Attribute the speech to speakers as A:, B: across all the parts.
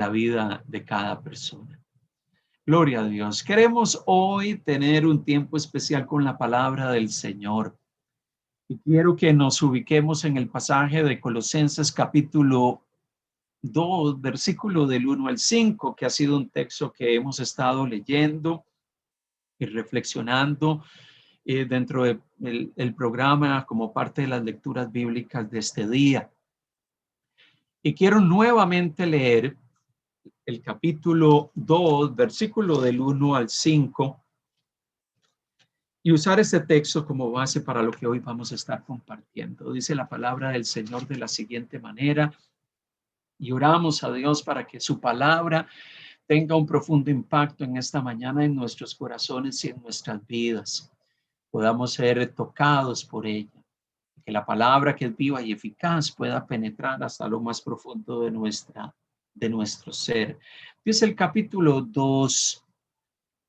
A: la vida de cada persona. Gloria a Dios. Queremos hoy tener un tiempo especial con la palabra del Señor. Y quiero que nos ubiquemos en el pasaje de Colosenses capítulo 2, versículo del 1 al 5, que ha sido un texto que hemos estado leyendo y reflexionando dentro del programa como parte de las lecturas bíblicas de este día. Y quiero nuevamente leer el capítulo 2, versículo del 1 al 5, y usar este texto como base para lo que hoy vamos a estar compartiendo. Dice la palabra del Señor de la siguiente manera, y oramos a Dios para que su palabra tenga un profundo impacto en esta mañana en nuestros corazones y en nuestras vidas. Podamos ser tocados por ella. Que la palabra, que es viva y eficaz, pueda penetrar hasta lo más profundo de nuestro ser. Dice el capítulo 2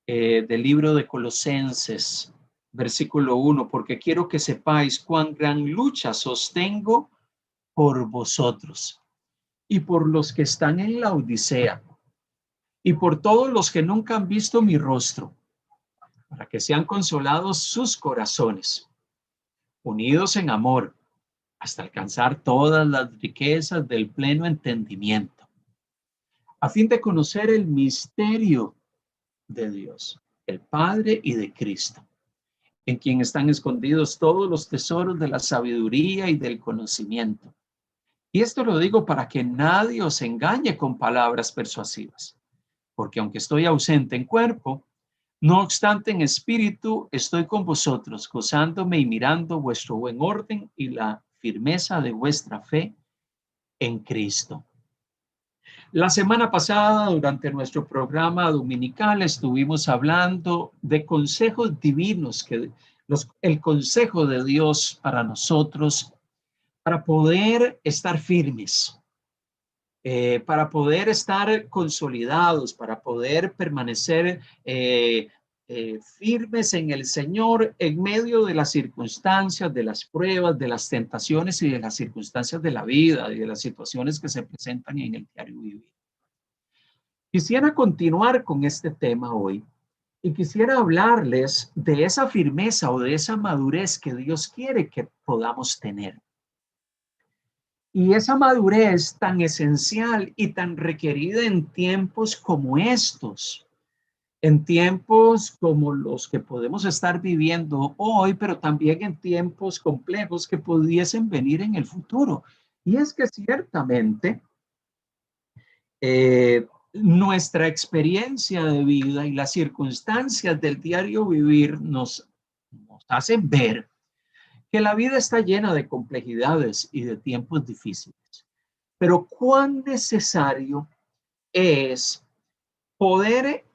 A: del libro de Colosenses, versículo 1, porque quiero que sepáis cuán gran lucha sostengo por vosotros y por los que están en la Odisea y por todos los que nunca han visto mi rostro, para que sean consolados sus corazones, unidos en amor, hasta alcanzar todas las riquezas del pleno entendimiento, a fin de conocer el misterio de Dios, el Padre y de Cristo, en quien están escondidos todos los tesoros de la sabiduría y del conocimiento. Y esto lo digo para que nadie os engañe con palabras persuasivas, porque aunque estoy ausente en cuerpo, no obstante en espíritu estoy con vosotros, gozándome y mirando vuestro buen orden y la firmeza de vuestra fe en Cristo. La semana pasada, durante nuestro programa dominical, estuvimos hablando de consejos divinos, el consejo de Dios para nosotros, para poder estar firmes, para poder estar consolidados, para poder permanecer firmes en el Señor en medio de las circunstancias, de las pruebas, de las tentaciones y de las circunstancias de la vida y de las situaciones que se presentan en el diario vivir. Quisiera continuar con este tema hoy y quisiera hablarles de esa firmeza o de esa madurez que Dios quiere que podamos tener. Y esa madurez tan esencial y tan requerida en tiempos como estos, en tiempos como los que podemos estar viviendo hoy, pero también en tiempos complejos que pudiesen venir en el futuro. Y es que ciertamente nuestra experiencia de vida y las circunstancias del diario vivir nos hacen ver que la vida está llena de complejidades y de tiempos difíciles. Pero cuán necesario es poder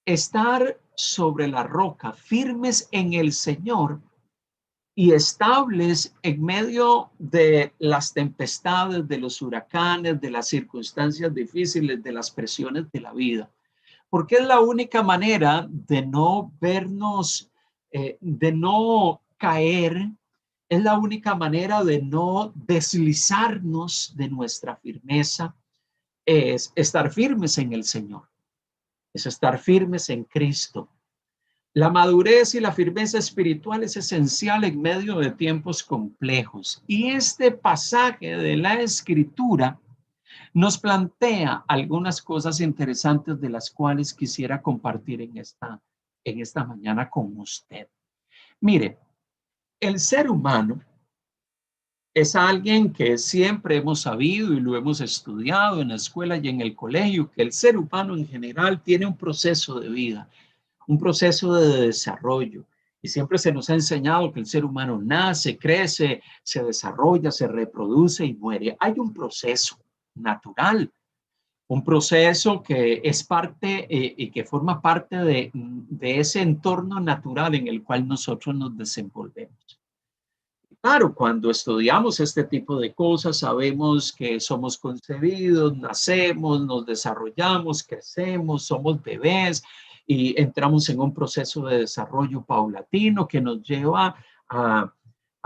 A: estar sobre la roca, firmes en el Señor y estables en medio de las tempestades, de los huracanes, de las circunstancias difíciles, de las presiones de la vida. Porque es la única manera de no vernos, de no caer, es la única manera de no deslizarnos de nuestra firmeza, es estar firmes en el Señor, es estar firmes en Cristo. La madurez y la firmeza espiritual es esencial en medio de tiempos complejos. Y este pasaje de la Escritura nos plantea algunas cosas interesantes de las cuales quisiera compartir en esta mañana con usted. Mire, el ser humano es alguien que siempre hemos sabido y lo hemos estudiado en la escuela y en el colegio, que el ser humano en general tiene un proceso de vida, un proceso de desarrollo. Y siempre se nos ha enseñado que el ser humano nace, crece, se desarrolla, se reproduce y muere. Hay un proceso natural, un proceso que es parte y que forma parte de ese entorno natural en el cual nosotros nos desenvolvemos. Claro, cuando estudiamos este tipo de cosas, sabemos que somos concebidos, nacemos, nos desarrollamos, crecemos, somos bebés y entramos en un proceso de desarrollo paulatino que nos lleva a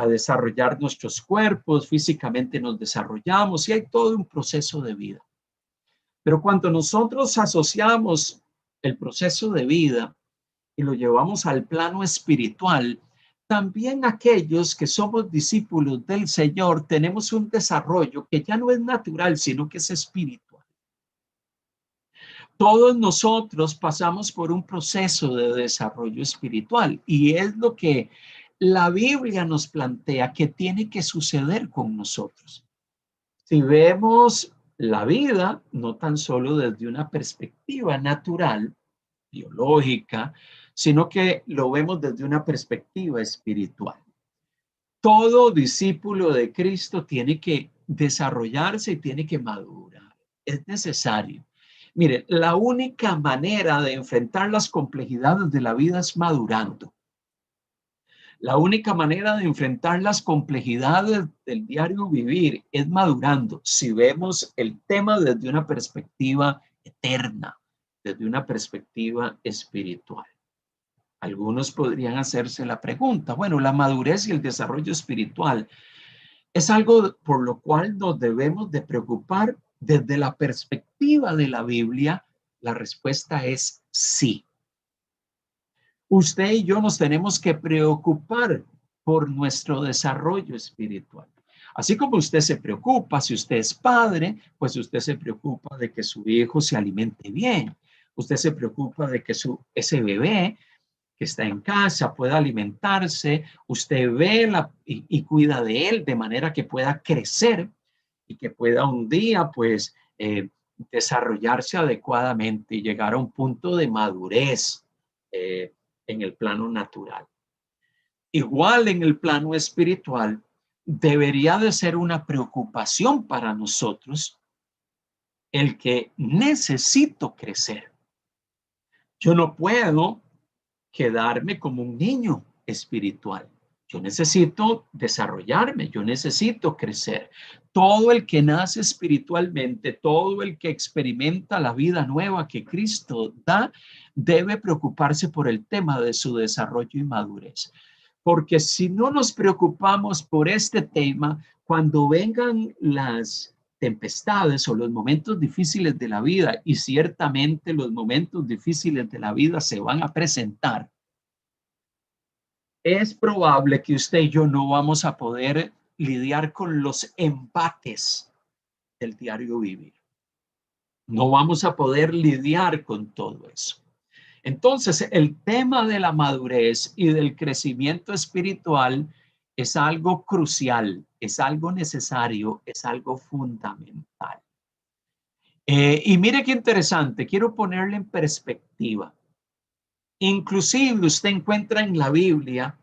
A: desarrollar nuestros cuerpos, físicamente nos desarrollamos y hay todo un proceso de vida. Pero cuando nosotros asociamos el proceso de vida y lo llevamos al plano espiritual, también aquellos que somos discípulos del Señor tenemos un desarrollo que ya no es natural, sino que es espiritual. Todos nosotros pasamos por un proceso de desarrollo espiritual y es lo que la Biblia nos plantea que tiene que suceder con nosotros. Si vemos la vida no tan solo desde una perspectiva natural, biológica, sino que lo vemos desde una perspectiva espiritual. Todo discípulo de Cristo tiene que desarrollarse y tiene que madurar. Es necesario. Mire, la única manera de enfrentar las complejidades de la vida es madurando. La única manera de enfrentar las complejidades del diario vivir es madurando. Si vemos el tema desde una perspectiva eterna, desde una perspectiva espiritual. Algunos podrían hacerse la pregunta, bueno, la madurez y el desarrollo espiritual es algo por lo cual nos debemos de preocupar desde la perspectiva de la Biblia. La respuesta es sí. Usted y yo nos tenemos que preocupar por nuestro desarrollo espiritual. Así como usted se preocupa, si usted es padre, pues usted se preocupa de que su hijo se alimente bien. Usted se preocupa de que ese bebé que está en casa pueda alimentarse. Usted ve y cuida de él de manera que pueda crecer y que pueda un día, pues, desarrollarse adecuadamente y llegar a un punto de madurez en el plano natural. Igual en el plano espiritual, debería de ser una preocupación para nosotros el que necesito crecer. Yo no puedo quedarme como un niño espiritual. Yo necesito desarrollarme, yo necesito crecer. Todo el que nace espiritualmente, todo el que experimenta la vida nueva que Cristo da, debe preocuparse por el tema de su desarrollo y madurez. Porque si no nos preocupamos por este tema, cuando vengan las tempestades o los momentos difíciles de la vida, y ciertamente los momentos difíciles de la vida se van a presentar, es probable que usted y yo no vamos a poder lidiar con los embates del diario vivir. No vamos a poder lidiar con todo eso. Entonces, el tema de la madurez y del crecimiento espiritual es algo crucial, es algo necesario, es algo fundamental. Y mire qué interesante, quiero ponerle en perspectiva. Inclusive usted encuentra en la Biblia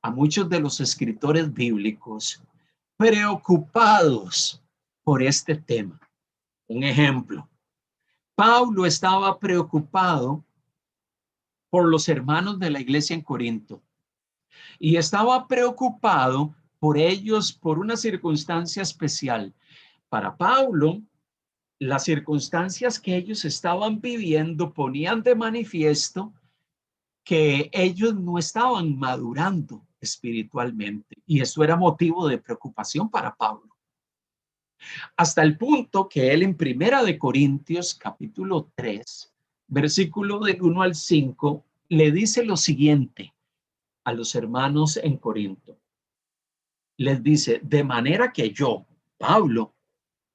A: a muchos de los escritores bíblicos preocupados por este tema. Un ejemplo, Pablo estaba preocupado por los hermanos de la iglesia en Corinto y estaba preocupado por ellos por una circunstancia especial. Para Pablo, las circunstancias que ellos estaban viviendo ponían de manifiesto que ellos no estaban madurando espiritualmente y eso era motivo de preocupación para Pablo. Hasta el punto que él en Primera de Corintios capítulo 3, versículo del 1 al 5, le dice lo siguiente a los hermanos en Corinto. Les dice, de manera que yo, Pablo,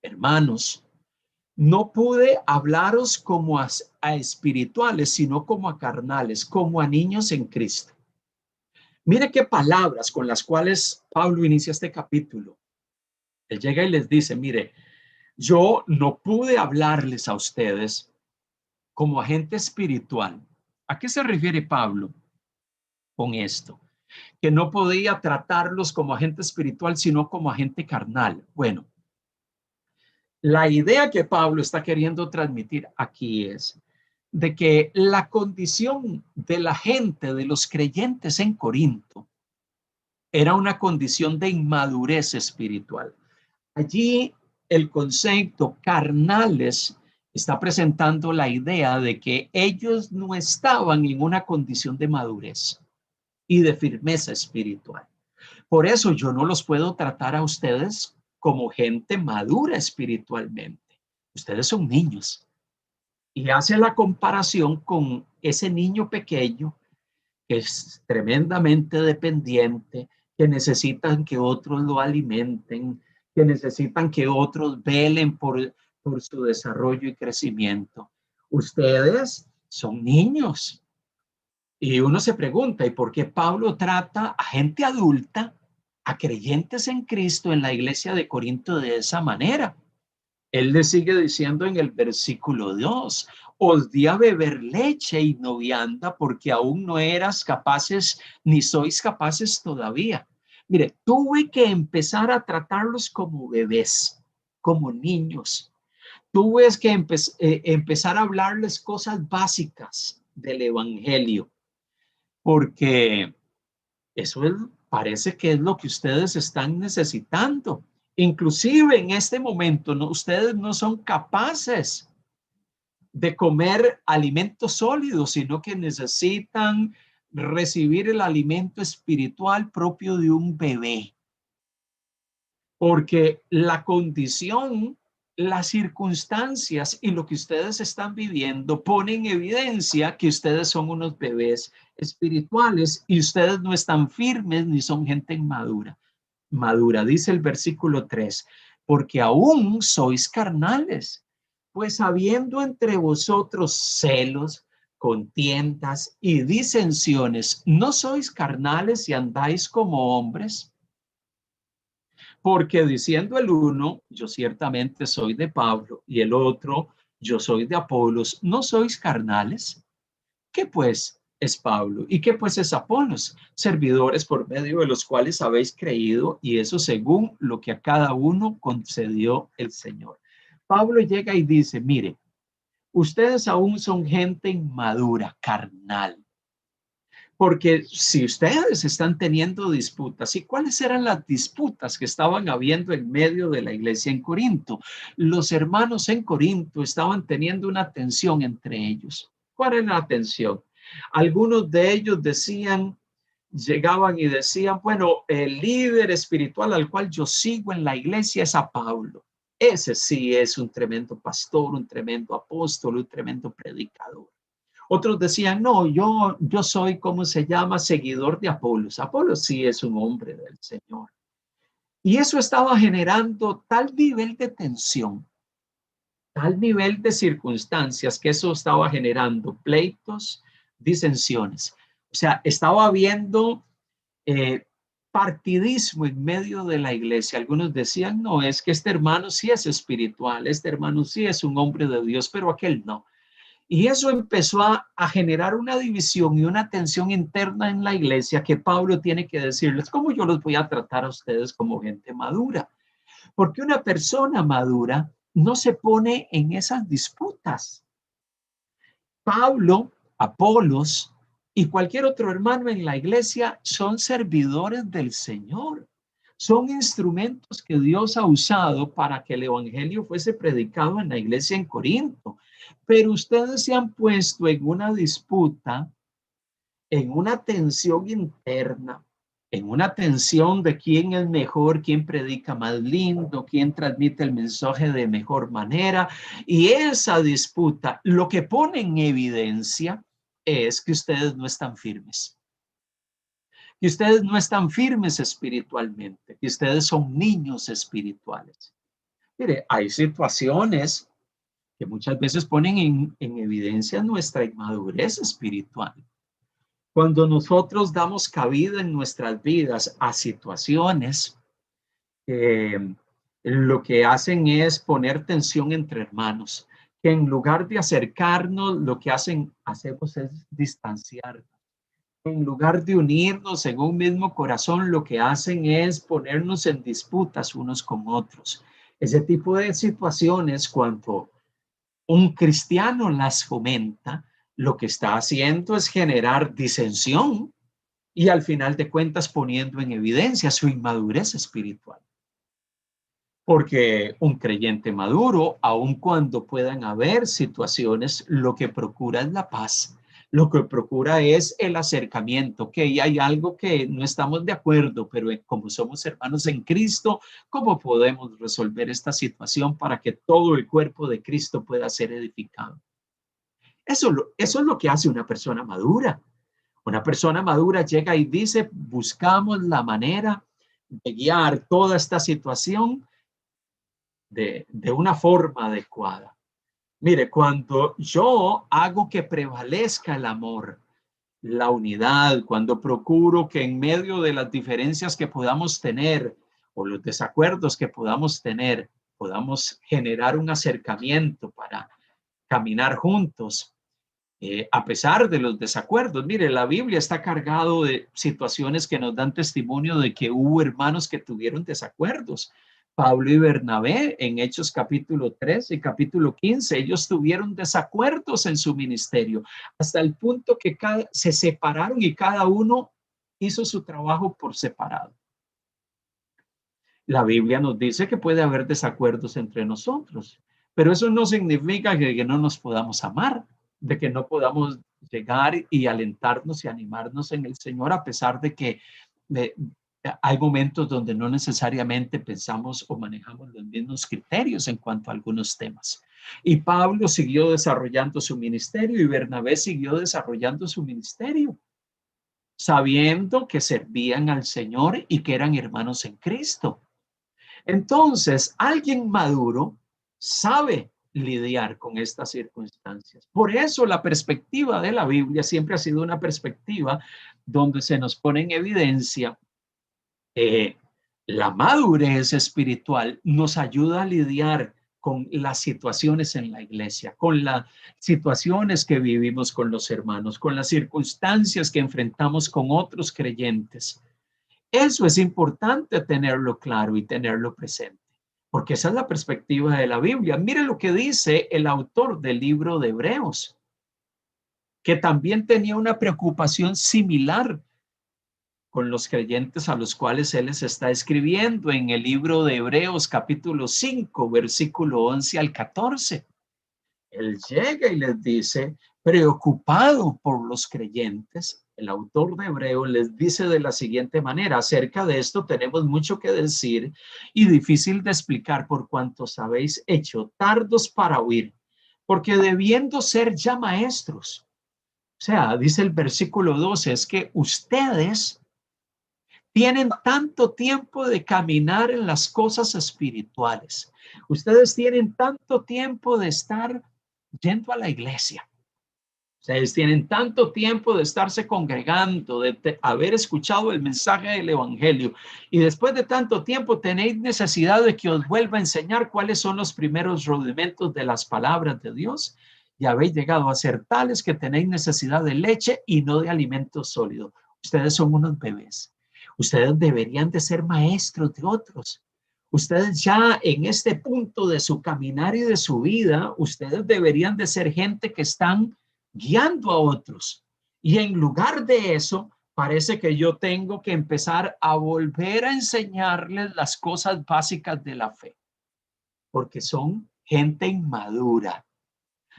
A: hermanos, no pude hablaros como a espirituales, sino como a carnales, como a niños en Cristo. Mire qué palabras con las cuales Pablo inicia este capítulo. Él llega y les dice, mire, yo no pude hablarles a ustedes como agente espiritual. ¿A qué se refiere Pablo con esto? Que no podía tratarlos como agente espiritual, sino como agente carnal. Bueno, la idea que Pablo está queriendo transmitir aquí es de que la condición de la gente, de los creyentes en Corinto, era una condición de inmadurez espiritual. Allí el concepto carnales está presentando la idea de que ellos no estaban en una condición de madurez y de firmeza espiritual. Por eso yo no los puedo tratar a ustedes como gente madura espiritualmente. Ustedes son niños. Y hace la comparación con ese niño pequeño que es tremendamente dependiente, que necesitan que otros lo alimenten, que necesitan que otros velen por su desarrollo y crecimiento. Ustedes son niños. Y uno se pregunta, ¿y por qué Pablo trata a gente adulta, a creyentes en Cristo en la iglesia de Corinto de esa manera? Él le sigue diciendo en el versículo 2, os di a beber leche y no vianda porque aún no eras capaces ni sois capaces todavía. Mire, tuve que empezar a tratarlos como bebés, como niños. Tuve que empezar a hablarles cosas básicas del evangelio, porque eso parece que es lo que ustedes están necesitando. Inclusive en este momento, ustedes no son capaces de comer alimentos sólidos, sino que necesitan recibir el alimento espiritual propio de un bebé. Porque la condición, las circunstancias y lo que ustedes están viviendo ponen en evidencia que ustedes son unos bebés espirituales y ustedes no están firmes ni son gente madura. Dice el versículo 3, porque aún sois carnales, pues habiendo entre vosotros celos, contiendas y disensiones, ¿no sois carnales y andáis como hombres? Porque diciendo el uno, yo ciertamente soy de Pablo, y el otro, yo soy de Apolos, ¿no sois carnales? ¿Qué pues es Pablo? ¿Y qué pues es Apolos? Servidores por medio de los cuales habéis creído, y eso según lo que a cada uno concedió el Señor. Pablo llega y dice, mire, ustedes aún son gente inmadura, carnal. Porque si ustedes están teniendo disputas, ¿y cuáles eran las disputas que estaban habiendo en medio de la iglesia en Corinto? Los hermanos en Corinto estaban teniendo una tensión entre ellos. ¿Cuál era la tensión? Algunos de ellos llegaban y decían, bueno, el líder espiritual al cual yo sigo en la iglesia es a Pablo. Ese sí es un tremendo pastor, un tremendo apóstol, un tremendo predicador. Otros decían, no, yo soy, ¿cómo se llama? Seguidor de Apolos. Apolos sí es un hombre del Señor. Y eso estaba generando tal nivel de tensión, tal nivel de circunstancias, que eso estaba generando pleitos, disensiones. O sea, estaba habiendo partidismo en medio de la iglesia. Algunos decían, no, es que este hermano sí es espiritual, este hermano sí es un hombre de Dios, pero aquel no. Y eso empezó a generar una división y una tensión interna en la iglesia que Pablo tiene que decirles, ¿cómo yo los voy a tratar a ustedes como gente madura? Porque una persona madura no se pone en esas disputas. Pablo, Apolos y cualquier otro hermano en la iglesia son servidores del Señor. Son instrumentos que Dios ha usado para que el evangelio fuese predicado en la iglesia en Corinto. Pero ustedes se han puesto en una disputa, en una tensión interna, en una tensión de quién es mejor, quién predica más lindo, quién transmite el mensaje de mejor manera. Y esa disputa lo que pone en evidencia es que ustedes no están firmes. Que ustedes no están firmes espiritualmente, que ustedes son niños espirituales. Mire, hay situaciones que muchas veces ponen en evidencia nuestra inmadurez espiritual. Cuando nosotros damos cabida en nuestras vidas a situaciones que lo que hacen es poner tensión entre hermanos, que en lugar de acercarnos, lo que hacemos es distanciarnos. En lugar de unirnos en un mismo corazón, lo que hacen es ponernos en disputas unos con otros. Ese tipo de situaciones, cuando un cristiano las fomenta, lo que está haciendo es generar disensión y al final de cuentas poniendo en evidencia su inmadurez espiritual. Porque un creyente maduro, aun cuando puedan haber situaciones, lo que procura es la paz, Lo que procura es el acercamiento, que hay algo que no estamos de acuerdo, pero como somos hermanos en Cristo, ¿cómo podemos resolver esta situación para que todo el cuerpo de Cristo pueda ser edificado? Eso es lo que hace una persona madura. Una persona madura llega y dice, buscamos la manera de guiar toda esta situación de una forma adecuada. Mire, cuando yo hago que prevalezca el amor, la unidad, cuando procuro que en medio de las diferencias que podamos tener o los desacuerdos que podamos tener, podamos generar un acercamiento para caminar juntos, a pesar de los desacuerdos. Mire, la Biblia está cargado de situaciones que nos dan testimonio de que hubo hermanos que tuvieron desacuerdos. Pablo y Bernabé en Hechos capítulo 3 y capítulo 15, ellos tuvieron desacuerdos en su ministerio, hasta el punto que se separaron y cada uno hizo su trabajo por separado. La Biblia nos dice que puede haber desacuerdos entre nosotros, pero eso no significa que no nos podamos amar, de que no podamos llegar y alentarnos y animarnos en el Señor, a pesar de que hay momentos donde no necesariamente pensamos o manejamos los mismos criterios en cuanto a algunos temas. Y Pablo siguió desarrollando su ministerio y Bernabé siguió desarrollando su ministerio, sabiendo que servían al Señor y que eran hermanos en Cristo. Entonces, alguien maduro sabe lidiar con estas circunstancias. Por eso la perspectiva de la Biblia siempre ha sido una perspectiva donde se nos pone en evidencia la madurez espiritual, nos ayuda a lidiar con las situaciones en la iglesia, con las situaciones que vivimos con los hermanos, con las circunstancias que enfrentamos con otros creyentes. Eso es importante tenerlo claro y tenerlo presente, porque esa es la perspectiva de la Biblia. Mire lo que dice el autor del libro de Hebreos, que también tenía una preocupación similar con los creyentes a los cuales él les está escribiendo en el libro de Hebreos capítulo 5, versículo 11 al 14. Él llega y les dice, preocupado por los creyentes, el autor de Hebreos les dice de la siguiente manera: acerca de esto tenemos mucho que decir y difícil de explicar, por cuantos habéis hecho tardos para oír, porque debiendo ser ya maestros. O sea, dice el versículo 12, es que ustedes tienen tanto tiempo de caminar en las cosas espirituales. Ustedes tienen tanto tiempo de estar yendo a la iglesia. Ustedes tienen tanto tiempo de estarse congregando, de haber escuchado el mensaje del evangelio. Y después de tanto tiempo tenéis necesidad de que os vuelva a enseñar cuáles son los primeros rudimentos de las palabras de Dios. Y habéis llegado a ser tales que tenéis necesidad de leche y no de alimento sólido. Ustedes son unos bebés. Ustedes deberían de ser maestros de otros. Ustedes ya en este punto de su caminar y de su vida, ustedes deberían de ser gente que están guiando a otros. Y en lugar de eso, parece que yo tengo que empezar a volver a enseñarles las cosas básicas de la fe, porque son gente inmadura.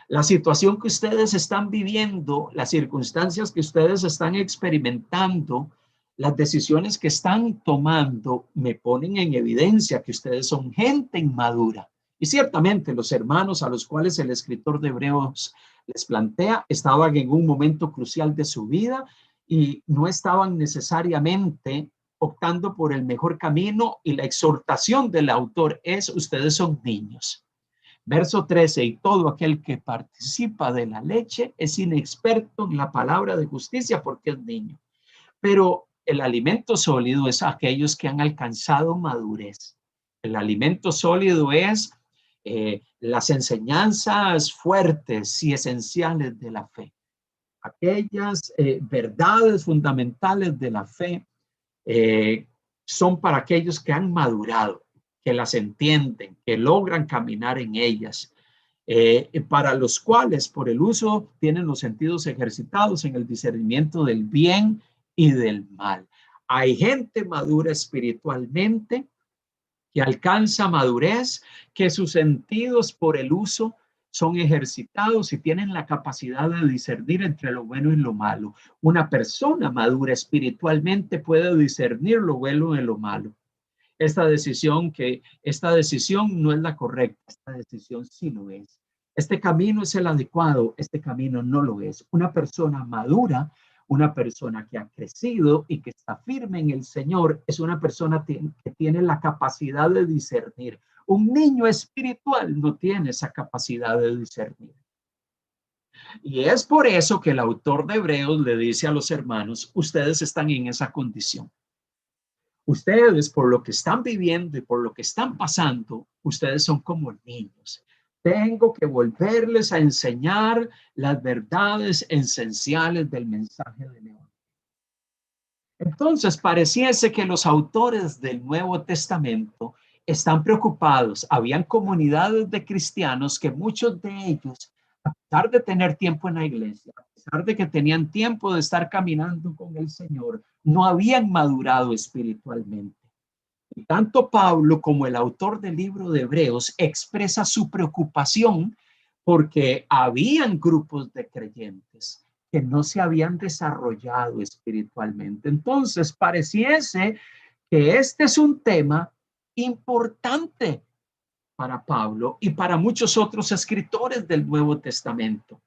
A: La situación que ustedes están viviendo, las circunstancias que ustedes están experimentando, las decisiones que están tomando me ponen en evidencia que ustedes son gente inmadura. Y ciertamente los hermanos a los cuales el escritor de Hebreos les plantea estaban en un momento crucial de su vida y no estaban necesariamente optando por el mejor camino, y la exhortación del autor es: ustedes son niños. Verso 13, y todo aquel que participa de la leche es inexperto en la palabra de justicia porque es niño. Pero el alimento sólido es aquellos que han alcanzado madurez. El alimento sólido es las enseñanzas fuertes y esenciales de la fe. Aquellas verdades fundamentales de la fe son para aquellos que han madurado, que las entienden, que logran caminar en ellas, para los cuales por el uso tienen los sentidos ejercitados en el discernimiento del bien y del mal. Hay gente madura espiritualmente que alcanza madurez, que sus sentidos por el uso son ejercitados y tienen la capacidad de discernir entre lo bueno y lo malo. Una persona madura espiritualmente puede discernir lo bueno de lo malo. Esta decisión no es la correcta, esta decisión sí lo es. Este camino es el adecuado, este camino no lo es. Una persona madura, una persona que ha crecido y que está firme en el Señor, es una persona que tiene la capacidad de discernir. Un niño espiritual no tiene esa capacidad de discernir. Y es por eso que el autor de Hebreos le dice a los hermanos, ustedes están en esa condición. Ustedes, por lo que están viviendo y por lo que están pasando, ustedes son como niños. Tengo que volverles a enseñar las verdades esenciales del mensaje de Dios. Entonces, pareciese que los autores del Nuevo Testamento están preocupados. Habían comunidades de cristianos que muchos de ellos, a pesar de tener tiempo en la iglesia, a pesar de que tenían tiempo de estar caminando con el Señor, no habían madurado espiritualmente. Y tanto Pablo como el autor del libro de Hebreos expresa su preocupación porque habían grupos de creyentes que no se habían desarrollado espiritualmente. Entonces, pareciese que este es un tema importante para Pablo y para muchos otros escritores del Nuevo Testamento,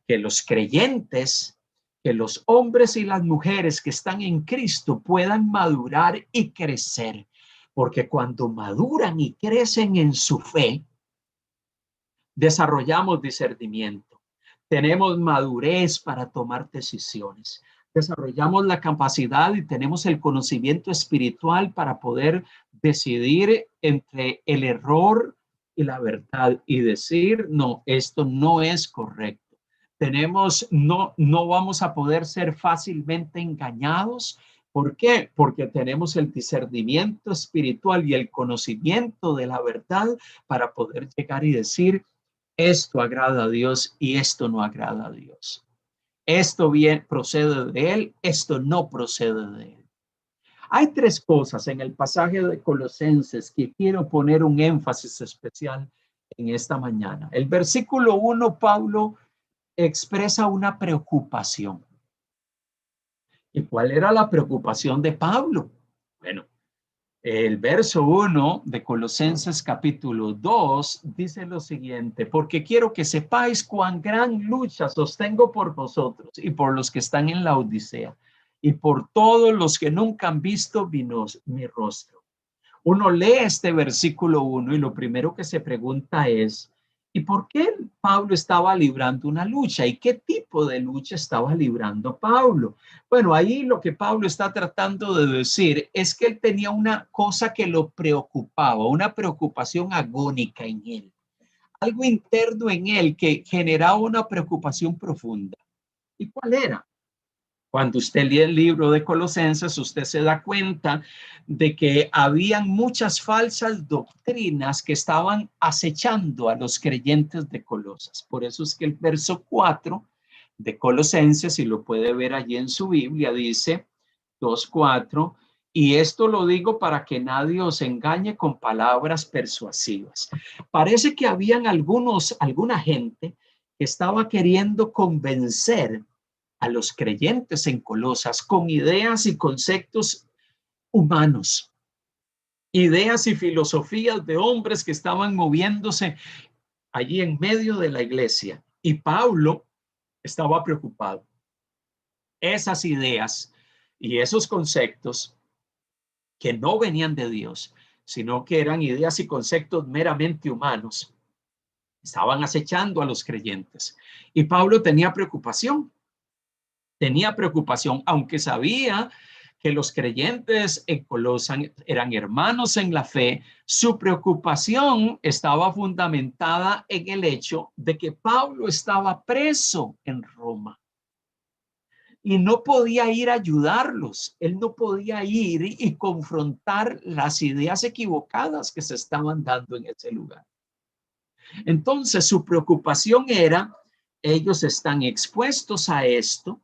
A: que los creyentes, que los hombres y las mujeres que están en Cristo puedan madurar y crecer, porque cuando maduran y crecen en su fe, desarrollamos discernimiento, tenemos madurez para tomar decisiones, desarrollamos la capacidad y tenemos el conocimiento espiritual para poder decidir entre el error y la verdad y decir, no, esto no es correcto. No vamos a poder ser fácilmente engañados. ¿Por qué? Porque tenemos el discernimiento espiritual y el conocimiento de la verdad para poder llegar y decir, esto agrada a Dios y esto no agrada a Dios. Esto bien procede de Él, esto no procede de Él. Hay tres cosas en el pasaje de Colosenses que quiero poner un énfasis especial en esta mañana. El versículo 1, Pablo expresa una preocupación. ¿Y cuál era la preocupación de Pablo? Bueno, el verso 1 de Colosenses capítulo 2 dice lo siguiente, porque quiero que sepáis cuán gran lucha sostengo por vosotros y por los que están en la Odisea y por todos los que nunca han visto mi rostro. Uno lee este versículo 1 y lo primero que se pregunta es, ¿y por qué Pablo estaba librando una lucha? ¿Y qué tipo de lucha estaba librando Pablo? Bueno, ahí lo que Pablo está tratando de decir es que él tenía una cosa que lo preocupaba, una preocupación agónica en él, algo interno en él que generaba una preocupación profunda. ¿Y cuál era? Cuando usted lee el libro de Colosenses, usted se da cuenta de que habían muchas falsas doctrinas que estaban acechando a los creyentes de Colosas. Por eso es que el verso 4 de Colosenses, si lo puede ver allí en su Biblia, dice 2:4, y esto lo digo para que nadie os engañe con palabras persuasivas. Parece que habían alguna gente que estaba queriendo convencer a los creyentes en Colosas con ideas y conceptos humanos, ideas y filosofías de hombres que estaban moviéndose allí en medio de la iglesia. Y Pablo estaba preocupado. Esas ideas y esos conceptos que no venían de Dios, sino que eran ideas y conceptos meramente humanos, estaban acechando a los creyentes. Y Pablo tenía preocupación, aunque sabía que los creyentes en Colosas eran hermanos en la fe. Su preocupación estaba fundamentada en el hecho de que Pablo estaba preso en Roma y no podía ir a ayudarlos. Él no podía ir y confrontar las ideas equivocadas que se estaban dando en ese lugar. Entonces su preocupación era, ellos están expuestos a esto,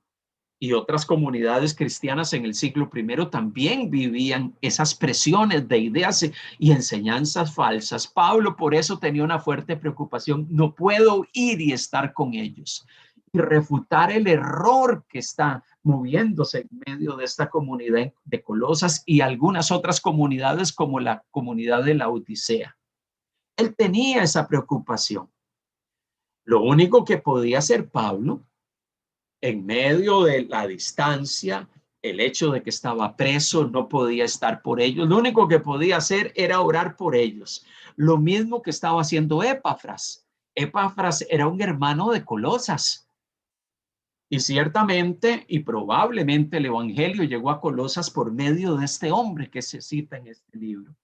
A: y otras comunidades cristianas en el siglo I también vivían esas presiones de ideas y enseñanzas falsas. Pablo por eso tenía una fuerte preocupación. No puedo ir y estar con ellos y refutar el error que está moviéndose en medio de esta comunidad de Colosas y algunas otras comunidades como la comunidad de la Odisea. Él tenía esa preocupación. Lo único que podía hacer Pablo en medio de la distancia, el hecho de que estaba preso, no podía estar por ellos. Lo único que podía hacer era orar por ellos. Lo mismo que estaba haciendo Epafras. Epafras era un hermano de Colosas. Y ciertamente y probablemente el evangelio llegó a Colosas por medio de este hombre que se cita en este libro.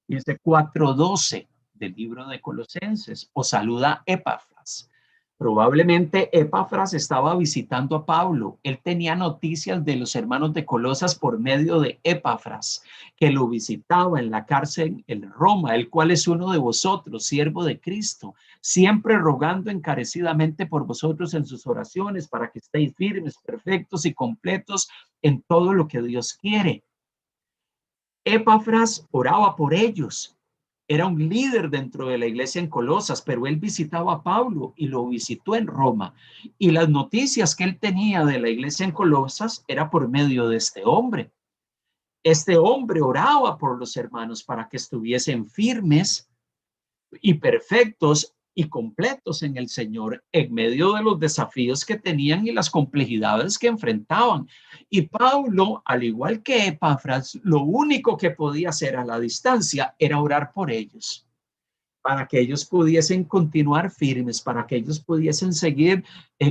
A: Y este 4:12 del libro de Colosenses, os saluda Epafras. Probablemente Epafras estaba visitando a Pablo. Él tenía noticias de los hermanos de Colosas por medio de Epafras, que lo visitaba en la cárcel en Roma, el cual es uno de vosotros, siervo de Cristo, siempre rogando encarecidamente por vosotros en sus oraciones para que estéis firmes, perfectos y completos en todo lo que Dios quiere. Epafras oraba por ellos. Era un líder dentro de la iglesia en Colosas, pero él visitaba a Pablo y lo visitó en Roma. Y las noticias que él tenía de la iglesia en Colosas era por medio de este hombre. Este hombre oraba por los hermanos para que estuviesen firmes y perfectos y completos en el Señor en medio de los desafíos que tenían y las complejidades que enfrentaban. Y Pablo, al igual que Epafras, lo único que podía hacer a la distancia era orar por ellos, para que ellos pudiesen continuar firmes, para que ellos pudiesen seguir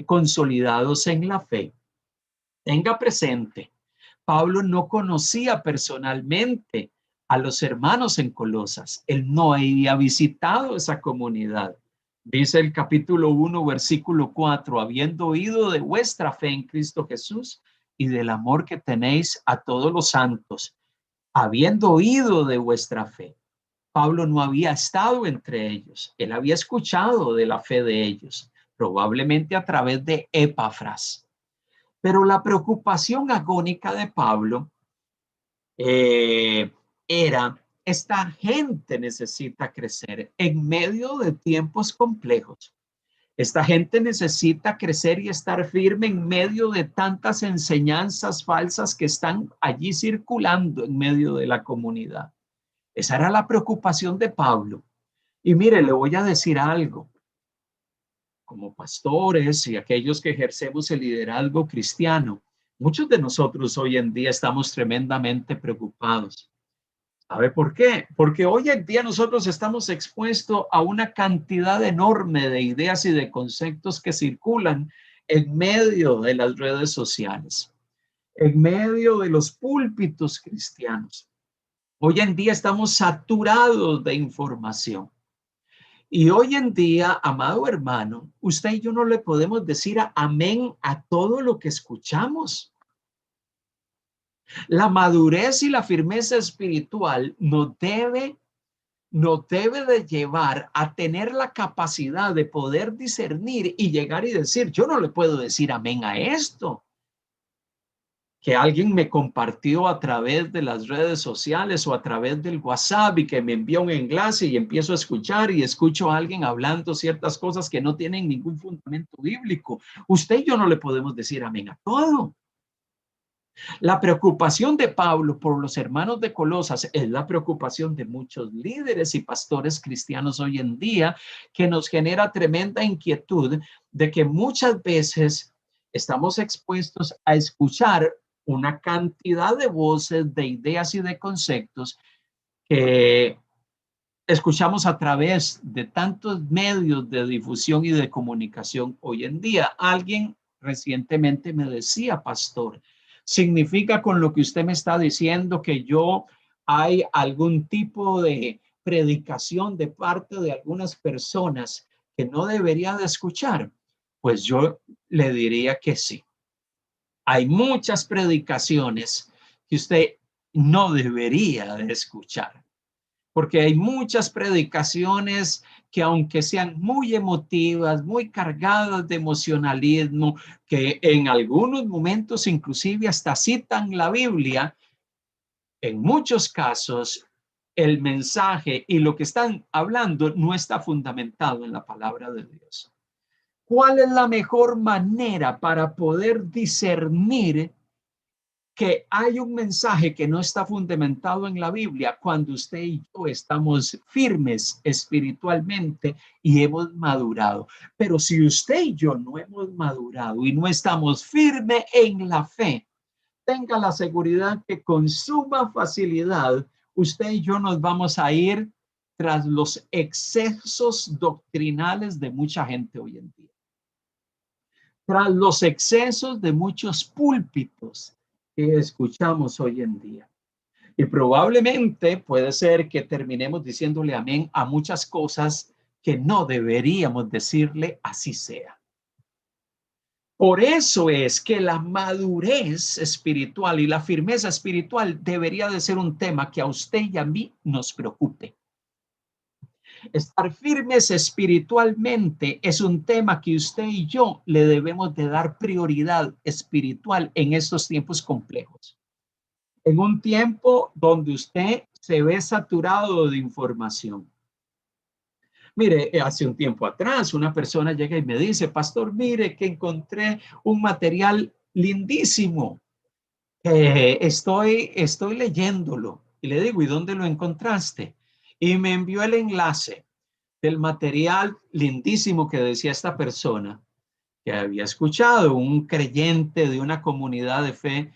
A: consolidados en la fe. Tenga presente, Pablo no conocía personalmente a los hermanos en Colosas. Él no había visitado esa comunidad. Dice el capítulo 1, versículo 4, habiendo oído de vuestra fe en Cristo Jesús y del amor que tenéis a todos los santos, habiendo oído de vuestra fe. Pablo no había estado entre ellos. Él había escuchado de la fe de ellos, probablemente a través de Epafras. Pero la preocupación agónica de Pablo era, esta gente necesita crecer en medio de tiempos complejos. Esta gente necesita crecer y estar firme en medio de tantas enseñanzas falsas que están allí circulando en medio de la comunidad. Esa era la preocupación de Pablo. Y mire, le voy a decir algo. Como pastores y aquellos que ejercemos el liderazgo cristiano, muchos de nosotros hoy en día estamos tremendamente preocupados. ¿Sabe por qué? Porque hoy en día nosotros estamos expuestos a una cantidad enorme de ideas y de conceptos que circulan en medio de las redes sociales, en medio de los púlpitos cristianos. Hoy en día estamos saturados de información. Y hoy en día, amado hermano, usted y yo no le podemos decir amén a todo lo que escuchamos. La madurez y la firmeza espiritual nos debe de llevar a tener la capacidad de poder discernir y llegar y decir, yo no le puedo decir amén a esto que alguien me compartió a través de las redes sociales o a través del WhatsApp y que me envió un enlace y empiezo a escuchar y escucho a alguien hablando ciertas cosas que no tienen ningún fundamento bíblico. Usted y yo no le podemos decir amén a todo. La preocupación de Pablo por los hermanos de Colosas es la preocupación de muchos líderes y pastores cristianos hoy en día, que nos genera tremenda inquietud de que muchas veces estamos expuestos a escuchar una cantidad de voces, de ideas y de conceptos que escuchamos a través de tantos medios de difusión y de comunicación hoy en día. Alguien recientemente me decía, pastor, ¿significa con lo que usted me está diciendo que hay algún tipo de predicación de parte de algunas personas que no debería de escuchar? Pues yo le diría que sí. Hay muchas predicaciones que usted no debería de escuchar, porque hay muchas predicaciones que aunque sean muy emotivas, muy cargadas de emocionalismo, que en algunos momentos inclusive hasta citan la Biblia, en muchos casos el mensaje y lo que están hablando no está fundamentado en la palabra de Dios. ¿Cuál es la mejor manera para poder discernir que hay un mensaje que no está fundamentado en la Biblia cuando usted y yo estamos firmes espiritualmente y hemos madurado? Pero si usted y yo no hemos madurado y no estamos firmes en la fe, tenga la seguridad que con suma facilidad usted y yo nos vamos a ir tras los excesos doctrinales de mucha gente hoy en día, tras los excesos de muchos púlpitos que escuchamos hoy en día. Y probablemente puede ser que terminemos diciéndole amén a muchas cosas que no deberíamos decirle así sea. Por eso es que la madurez espiritual y la firmeza espiritual debería de ser un tema que a usted y a mí nos preocupe. Estar firmes espiritualmente es un tema que usted y yo le debemos de dar prioridad espiritual en estos tiempos complejos. En un tiempo donde usted se ve saturado de información. Mire, hace un tiempo atrás una persona llega y me dice, pastor, mire que encontré un material lindísimo. Estoy leyéndolo. Y le digo, ¿y dónde lo encontraste? Y me envió el enlace del material lindísimo que decía esta persona, que había escuchado un creyente de una comunidad de fe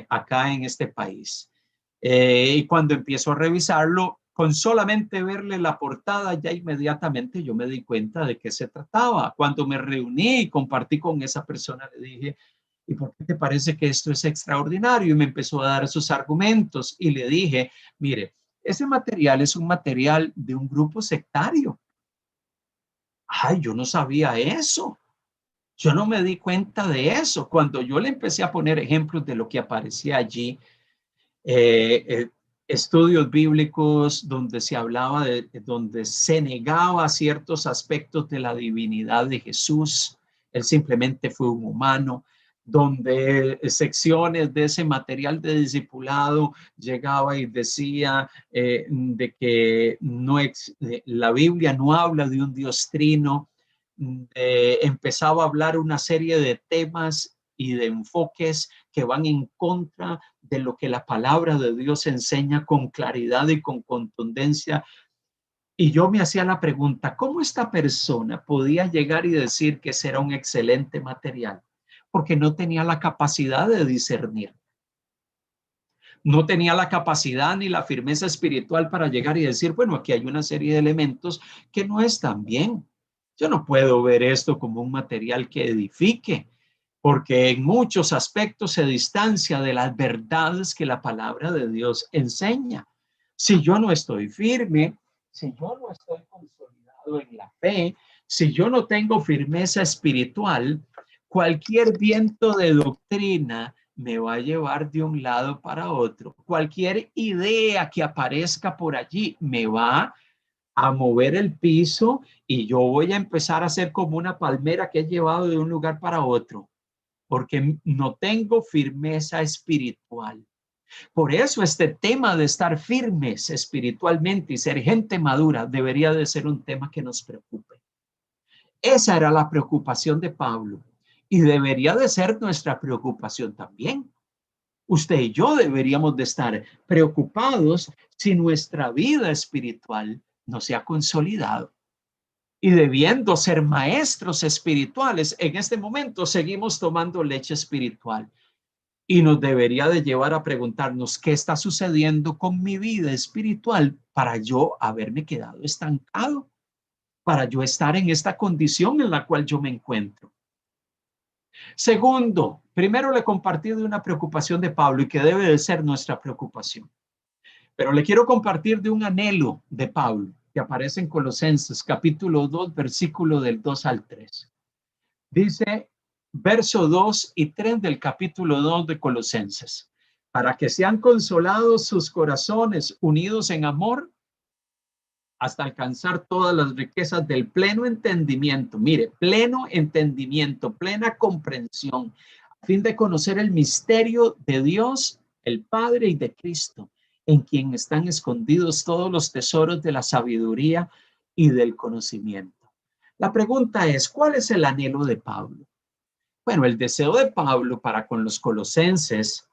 A: acá en este país. Y cuando empiezo a revisarlo, con solamente verle la portada, ya inmediatamente yo me di cuenta de qué se trataba. Cuando me reuní y compartí con esa persona, le dije, ¿y por qué te parece que esto es extraordinario? Y me empezó a dar sus argumentos y le dije, mire, ese material es un material de un grupo sectario. Ay, yo no sabía eso. Yo no me di cuenta de eso. Cuando yo le empecé a poner ejemplos de lo que aparecía allí, estudios bíblicos donde se hablaba donde se negaba ciertos aspectos de la divinidad de Jesús, él simplemente fue un humano, donde secciones de ese material de discipulado llegaba y decía de que la Biblia no habla de un Dios trino, empezaba a hablar una serie de temas y de enfoques que van en contra de lo que la palabra de Dios enseña con claridad y con contundencia. Y yo me hacía la pregunta, ¿cómo esta persona podía llegar y decir que ese era un excelente material? Porque no tenía la capacidad de discernir. No tenía la capacidad ni la firmeza espiritual para llegar y decir, bueno, aquí hay una serie de elementos que no están bien. Yo no puedo ver esto como un material que edifique, porque en muchos aspectos se distancia de las verdades que la palabra de Dios enseña. Si yo no estoy firme, si yo no estoy consolidado en la fe, si yo no tengo firmeza espiritual, cualquier viento de doctrina me va a llevar de un lado para otro. Cualquier idea que aparezca por allí me va a mover el piso y yo voy a empezar a ser como una palmera que he llevado de un lugar para otro, porque no tengo firmeza espiritual. Por eso este tema de estar firmes espiritualmente y ser gente madura debería de ser un tema que nos preocupe. Esa era la preocupación de Pablo y debería de ser nuestra preocupación también. Usted y yo deberíamos de estar preocupados si nuestra vida espiritual no se ha consolidado. Y debiendo ser maestros espirituales, en este momento seguimos tomando leche espiritual. Y nos debería de llevar a preguntarnos qué está sucediendo con mi vida espiritual para yo haberme quedado estancado, para yo estar en esta condición en la cual yo me encuentro. Segundo, primero le compartí de una preocupación de Pablo y que debe de ser nuestra preocupación. Pero le quiero compartir de un anhelo de Pablo que aparece en Colosenses capítulo 2, versículo del 2 al 3. Dice, verso 2 y 3 del capítulo 2 de Colosenses. para que sean consolados sus corazones, unidos en amor, hasta alcanzar todas las riquezas del pleno entendimiento. Mire, pleno entendimiento, plena comprensión, a fin de conocer el misterio de Dios, el Padre y de Cristo, en quien están escondidos todos los tesoros de la sabiduría y del conocimiento. La pregunta es, ¿cuál es el anhelo de Pablo? Bueno, el deseo de Pablo para con los colosenses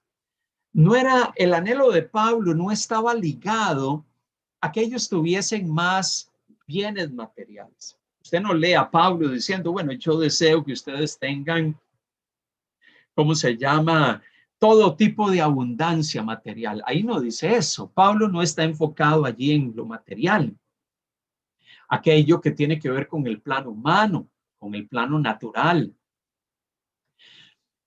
A: no era, el anhelo de Pablo no estaba ligado a que ellos tuviesen más bienes materiales. Usted no lee a Pablo diciendo, bueno, yo deseo que ustedes tengan, ¿cómo se llama? Todo tipo de abundancia material. Ahí no dice eso. Pablo no está enfocado allí en lo material. Aquello que tiene que ver con el plano humano, con el plano natural.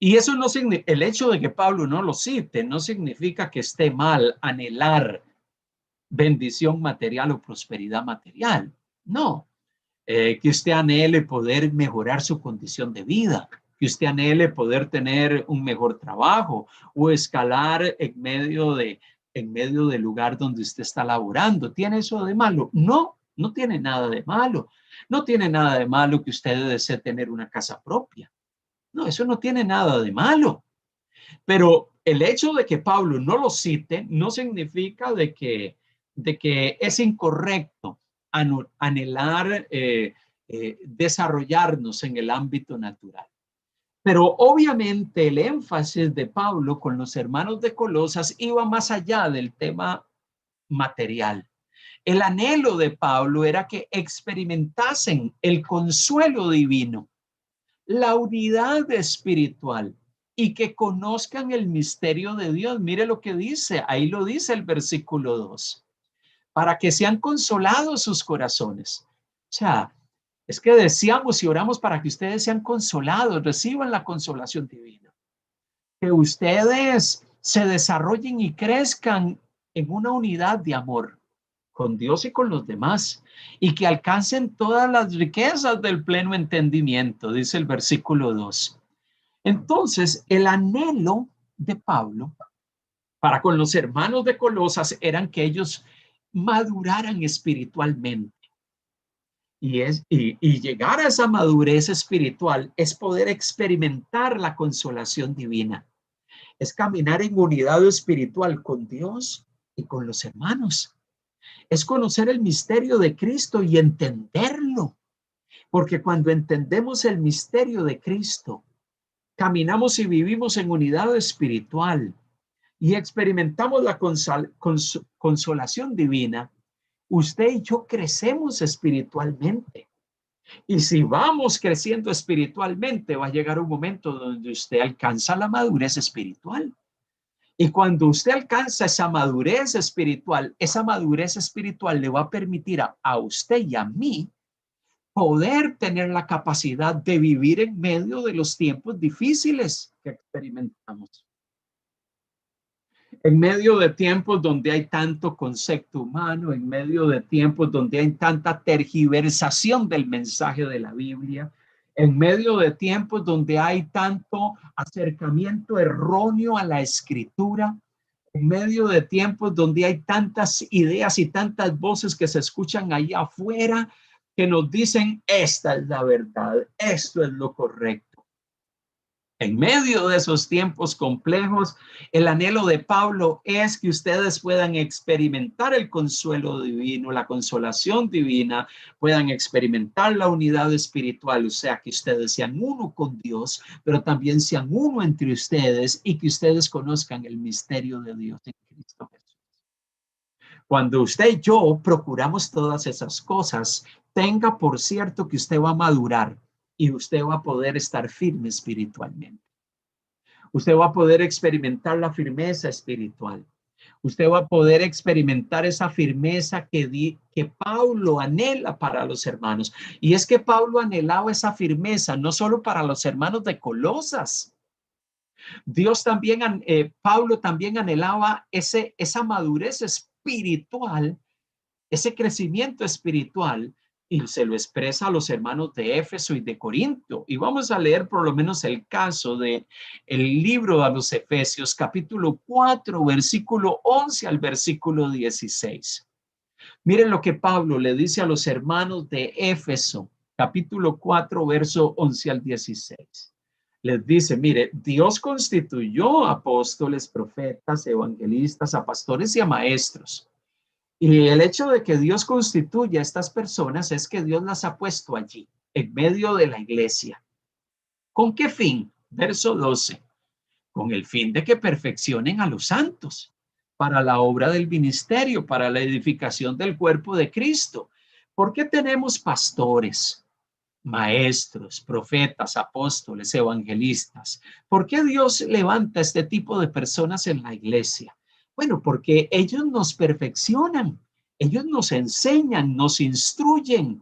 A: Y eso no significa, el hecho de que Pablo no lo cite, no significa que esté mal anhelar bendición material o prosperidad material. No, que usted anhele poder mejorar su condición de vida, que usted anhele poder tener un mejor trabajo o escalar en medio del lugar donde usted está laborando. ¿Tiene eso de malo? No, no tiene nada de malo. No tiene nada de malo que usted desee tener una casa propia. No, eso no tiene nada de malo. Pero el hecho de que Pablo no lo cite no significa de que es incorrecto anhelar desarrollarnos en el ámbito natural. Pero obviamente el énfasis de Pablo con los hermanos de Colosas iba más allá del tema material. El anhelo de Pablo era que experimentasen el consuelo divino, la unidad espiritual y que conozcan el misterio de Dios. Mire lo que dice, ahí lo dice el versículo 2, para que sean consolados sus corazones. O sea, es que decíamos y oramos para que ustedes sean consolados, reciban la consolación divina, que ustedes se desarrollen y crezcan en una unidad de amor con Dios y con los demás, y que alcancen todas las riquezas del pleno entendimiento, dice el versículo 2. Entonces, el anhelo de Pablo para con los hermanos de Colosas eran que ellos maduraran espiritualmente. Y llegar a esa madurez espiritual es poder experimentar la consolación divina. Es caminar en unidad espiritual con Dios y con los hermanos. Es conocer el misterio de Cristo y entenderlo. Porque cuando entendemos el misterio de Cristo, caminamos y vivimos en unidad espiritual y experimentamos la consolación divina, usted y yo crecemos espiritualmente. Y si vamos creciendo espiritualmente, va a llegar un momento donde usted alcanza la madurez espiritual. Y cuando usted alcanza esa madurez espiritual le va a permitir a usted y a mí poder tener la capacidad de vivir en medio de los tiempos difíciles que experimentamos. En medio de tiempos donde hay tanto concepto humano, en medio de tiempos donde hay tanta tergiversación del mensaje de la Biblia, en medio de tiempos donde hay tanto acercamiento erróneo a la escritura, en medio de tiempos donde hay tantas ideas y tantas voces que se escuchan allá afuera que nos dicen, esta es la verdad, esto es lo correcto. En medio de esos tiempos complejos, el anhelo de Pablo es que ustedes puedan experimentar el consuelo divino, la consolación divina, puedan experimentar la unidad espiritual, o sea, que ustedes sean uno con Dios, pero también sean uno entre ustedes y que ustedes conozcan el misterio de Dios en Cristo Jesús. Cuando usted y yo procuramos todas esas cosas, tenga por cierto que usted va a madurar y usted va a poder estar firme espiritualmente. Usted va a poder experimentar la firmeza espiritual. Usted va a poder experimentar esa firmeza que Pablo anhela para los hermanos. Y es que Pablo anhelaba esa firmeza no solo para los hermanos de Colosas. Pablo también anhelaba esa madurez espiritual, ese crecimiento espiritual, y se lo expresa a los hermanos de Éfeso y de Corinto. Y vamos a leer por lo menos el caso de el libro a los Efesios, capítulo 4, versículo 11 al versículo 16. Miren lo que Pablo le dice a los hermanos de Éfeso, capítulo 4, verso 11 al 16. Les dice, mire, Dios constituyó apóstoles, profetas, evangelistas, a pastores y a maestros. Y el hecho de que Dios constituya a estas personas es que Dios las ha puesto allí, en medio de la iglesia. ¿Con qué fin? Verso 12. Con el fin de que perfeccionen a los santos para la obra del ministerio, para la edificación del cuerpo de Cristo. ¿Por qué tenemos pastores, maestros, profetas, apóstoles, evangelistas? ¿Por qué Dios levanta este tipo de personas en la iglesia? Bueno, porque ellos nos perfeccionan, ellos nos enseñan, nos instruyen.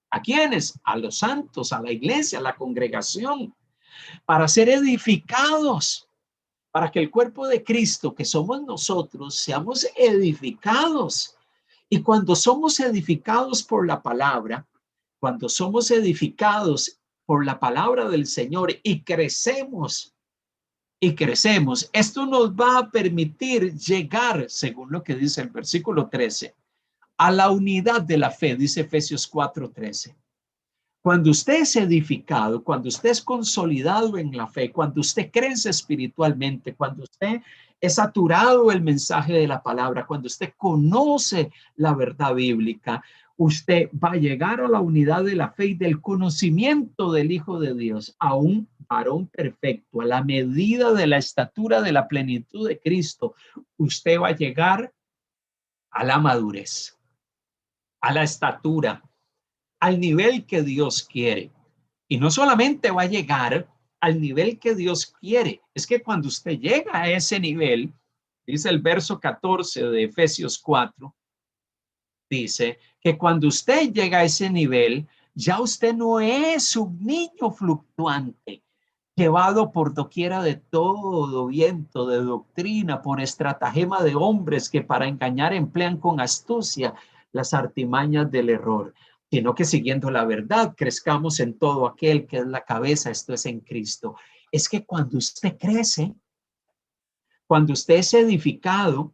A: ¿A quiénes? A los santos, a la iglesia, a la congregación, para ser edificados, para que el cuerpo de Cristo, que somos nosotros, seamos edificados. Y cuando somos edificados por la palabra, cuando somos edificados por la palabra del Señor y crecemos, esto nos va a permitir llegar, según lo que dice el versículo 13, a la unidad de la fe, dice Efesios 4:13. Cuando usted es edificado, cuando usted es consolidado en la fe, cuando usted crece espiritualmente, cuando usted es saturado el mensaje de la palabra, cuando usted conoce la verdad bíblica, usted va a llegar a la unidad de la fe y del conocimiento del Hijo de Dios, a un varón perfecto, a la medida de la estatura de la plenitud de Cristo. Usted va a llegar a la madurez, a la estatura, al nivel que Dios quiere. Y no solamente va a llegar al nivel que Dios quiere, es que cuando usted llega a ese nivel, dice el verso 14 de Efesios 4, dice que cuando usted llega a ese nivel, ya usted no es un niño fluctuante, llevado por doquiera de todo viento de doctrina, por estratagema de hombres que para engañar emplean con astucia las artimañas del error, sino que siguiendo la verdad crezcamos en todo aquel que es la cabeza, esto es en Cristo. Es que cuando usted crece, cuando usted es edificado,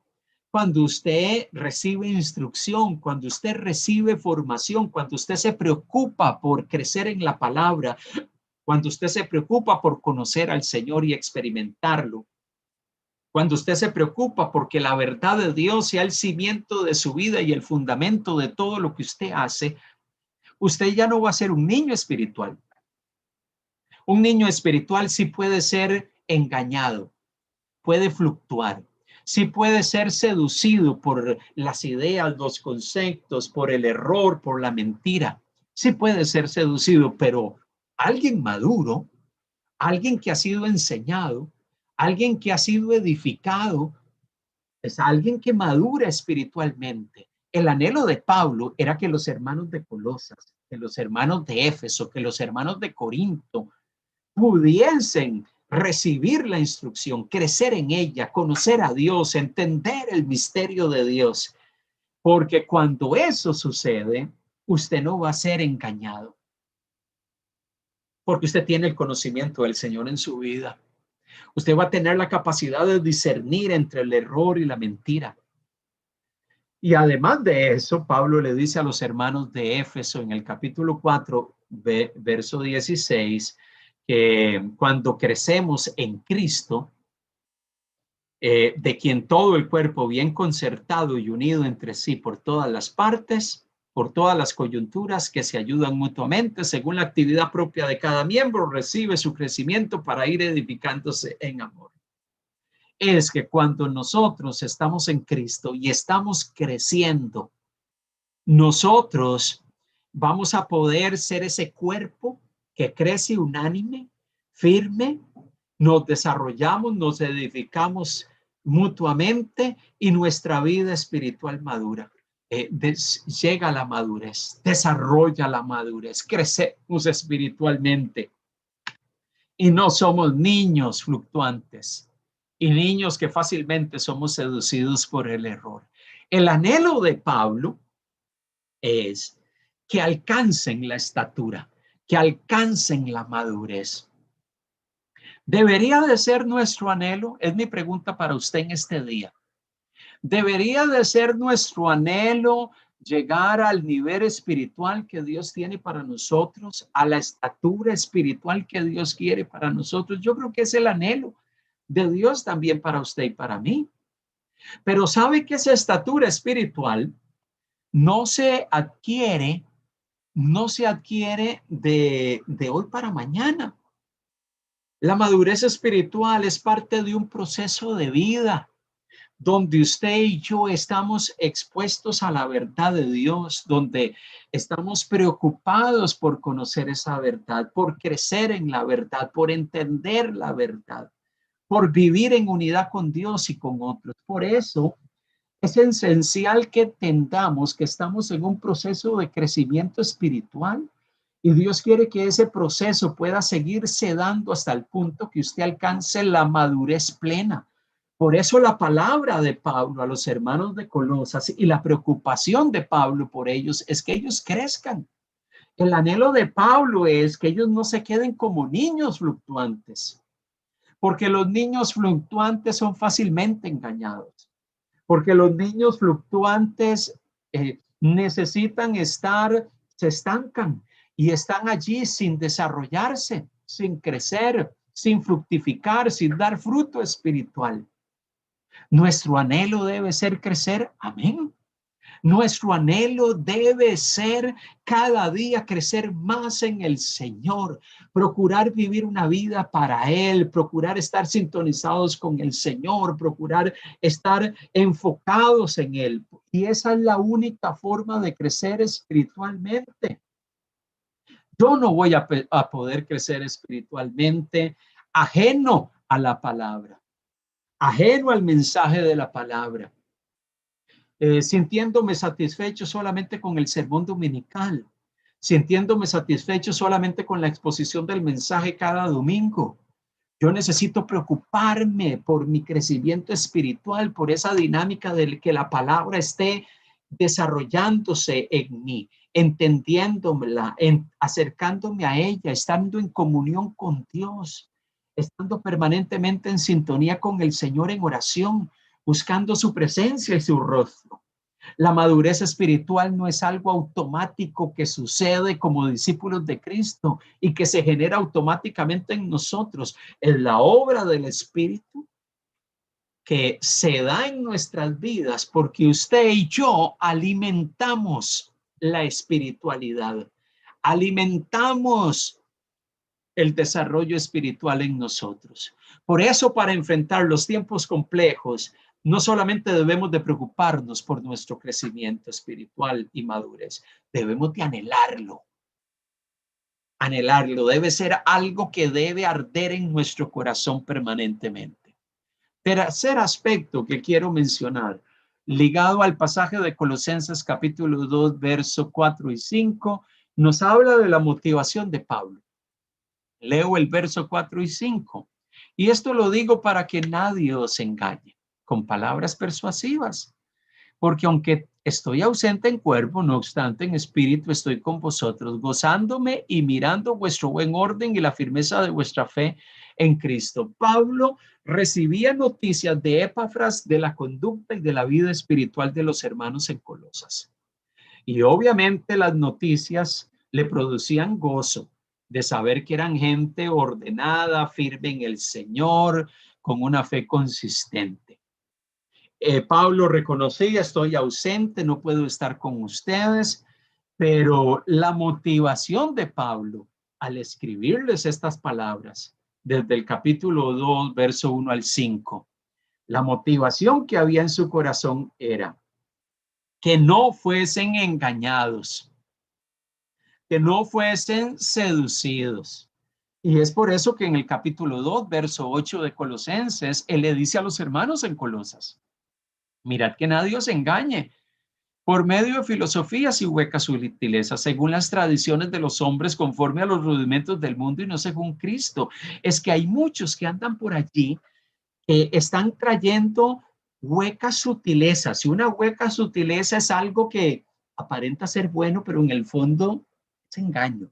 A: cuando usted recibe instrucción, cuando usted recibe formación, cuando usted se preocupa por crecer en la palabra, cuando usted se preocupa por conocer al Señor y experimentarlo, cuando usted se preocupa porque la verdad de Dios sea el cimiento de su vida y el fundamento de todo lo que usted hace, usted ya no va a ser un niño espiritual. Un niño espiritual sí puede ser engañado, puede fluctuar, sí puede ser seducido por las ideas, los conceptos, por el error, por la mentira. Sí puede ser seducido, pero alguien maduro, alguien que ha sido enseñado, alguien que ha sido edificado, es alguien que madura espiritualmente. El anhelo de Pablo era que los hermanos de Colosas, que los hermanos de Éfeso, que los hermanos de Corinto pudiesen recibir la instrucción, crecer en ella, conocer a Dios, entender el misterio de Dios. Porque cuando eso sucede, usted no va a ser engañado. Porque usted tiene el conocimiento del Señor en su vida. Usted va a tener la capacidad de discernir entre el error y la mentira. Y además de eso, Pablo le dice a los hermanos de Éfeso en el capítulo 4, verso 16, que cuando crecemos en Cristo, de quien todo el cuerpo bien concertado y unido entre sí por todas las partes, por todas las coyunturas que se ayudan mutuamente, según la actividad propia de cada miembro, recibe su crecimiento para ir edificándose en amor. Es que cuando nosotros estamos en Cristo y estamos creciendo, nosotros vamos a poder ser ese cuerpo que crece unánime, firme, nos desarrollamos, nos edificamos mutuamente y nuestra vida espiritual madura. Llega a la madurez, desarrolla la madurez, crecemos espiritualmente y no somos niños fluctuantes y niños que fácilmente somos seducidos por el error. El anhelo de Pablo es que alcancen la estatura, que alcancen la madurez. ¿Debería de ser nuestro anhelo? Es mi pregunta para usted en este día. ¿Debería de ser nuestro anhelo llegar al nivel espiritual que Dios tiene para nosotros, a la estatura espiritual que Dios quiere para nosotros? Yo creo que es el anhelo de Dios también para usted y para mí. Pero sabe que esa estatura espiritual no se adquiere, de hoy para mañana. La madurez espiritual es parte de un proceso de vida donde usted y yo estamos expuestos a la verdad de Dios, donde estamos preocupados por conocer esa verdad, por crecer en la verdad, por entender la verdad, por vivir en unidad con Dios y con otros. Por eso es esencial que entendamos que estamos en un proceso de crecimiento espiritual y Dios quiere que ese proceso pueda seguirse dando hasta el punto que usted alcance la madurez plena. Por eso la palabra de Pablo a los hermanos de Colosas y la preocupación de Pablo por ellos es que ellos crezcan. El anhelo de Pablo es que ellos no se queden como niños fluctuantes, porque los niños fluctuantes son fácilmente engañados, porque los niños fluctuantes necesitan se estancan y están allí sin desarrollarse, sin crecer, sin fructificar, sin dar fruto espiritual. Nuestro anhelo debe ser crecer. Amén. Nuestro anhelo debe ser cada día crecer más en el Señor, procurar vivir una vida para Él, procurar estar sintonizados con el Señor, procurar estar enfocados en Él. Y esa es la única forma de crecer espiritualmente. Yo no voy a poder crecer espiritualmente ajeno a la palabra, ajeno al mensaje de la palabra. Sintiéndome satisfecho solamente con el sermón dominical, sintiéndome satisfecho solamente con la exposición del mensaje cada domingo. Yo necesito preocuparme por mi crecimiento espiritual, por esa dinámica de que la palabra esté desarrollándose en mí, entendiéndomela, acercándome a ella, estando en comunión con Dios, estando permanentemente en sintonía con el Señor en oración, buscando su presencia y su rostro. La madurez espiritual no es algo automático que sucede como discípulos de Cristo y que se genera automáticamente en nosotros. Es la obra del Espíritu que se da en nuestras vidas porque usted y yo alimentamos la espiritualidad, alimentamos el desarrollo espiritual en nosotros. Por eso, para enfrentar los tiempos complejos, no solamente debemos de preocuparnos por nuestro crecimiento espiritual y madurez, debemos de anhelarlo. Anhelarlo debe ser algo que debe arder en nuestro corazón permanentemente. Tercer aspecto que quiero mencionar, ligado al pasaje de Colosenses capítulo 2, verso 4 y 5, nos habla de la motivación de Pablo. Leo el verso 4 y 5. Y esto lo digo para que nadie os engañe con palabras persuasivas, porque aunque estoy ausente en cuerpo, no obstante en espíritu estoy con vosotros, gozándome y mirando vuestro buen orden y la firmeza de vuestra fe en Cristo. Pablo recibía noticias de Epafras de la conducta y de la vida espiritual de los hermanos en Colosas. Y obviamente las noticias le producían gozo de saber que eran gente ordenada, firme en el Señor, con una fe consistente. Pablo reconocía, estoy ausente, no puedo estar con ustedes, pero la motivación de Pablo al escribirles estas palabras, desde el capítulo 2, verso 1 al 5, la motivación que había en su corazón era que no fuesen engañados, que no fuesen seducidos. Y es por eso que en el capítulo 2, verso 8 de Colosenses, él le dice a los hermanos en Colosas, mirad que nadie os engañe por medio de filosofías y huecas sutilezas, según las tradiciones de los hombres, conforme a los rudimentos del mundo y no según Cristo. Es que hay muchos que andan por allí, están trayendo huecas sutilezas. Y una hueca sutileza es algo que aparenta ser bueno, pero en el fondo es engaño.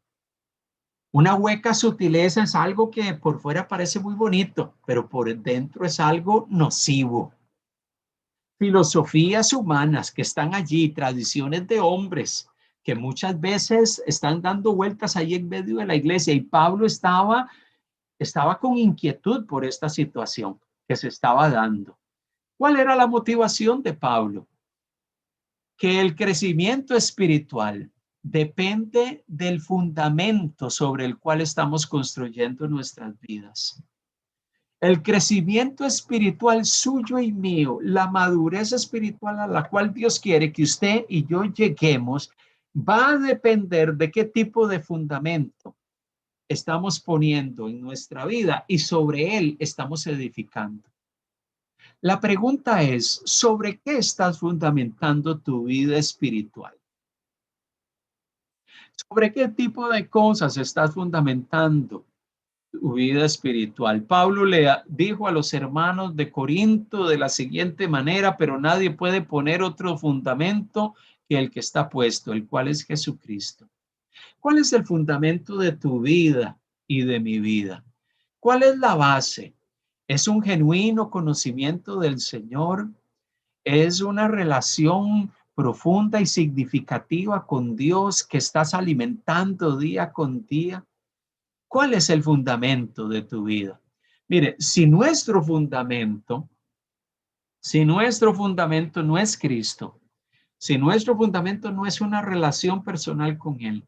A: Una hueca sutileza es algo que por fuera parece muy bonito, pero por dentro es algo nocivo. Filosofías humanas que están allí, tradiciones de hombres que muchas veces están dando vueltas ahí en medio de la iglesia, y Pablo estaba con inquietud por esta situación que se estaba dando. ¿Cuál era la motivación de Pablo? Que el crecimiento espiritual depende del fundamento sobre el cual estamos construyendo nuestras vidas. El crecimiento espiritual suyo y mío, la madurez espiritual a la cual Dios quiere que usted y yo lleguemos, va a depender de qué tipo de fundamento estamos poniendo en nuestra vida y sobre él estamos edificando. La pregunta es, ¿sobre qué estás fundamentando tu vida espiritual? ¿Sobre qué tipo de cosas estás fundamentando tu vida espiritual? Pablo le dijo a los hermanos de Corinto de la siguiente manera: pero nadie puede poner otro fundamento que el que está puesto, el cual es Jesucristo. ¿Cuál es el fundamento de tu vida y de mi vida? ¿Cuál es la base? ¿Es un genuino conocimiento del Señor? ¿Es una relación profunda y significativa con Dios que estás alimentando día con día? ¿Cuál es el fundamento de tu vida? Mire, si nuestro fundamento no es Cristo, si nuestro fundamento no es una relación personal con Él,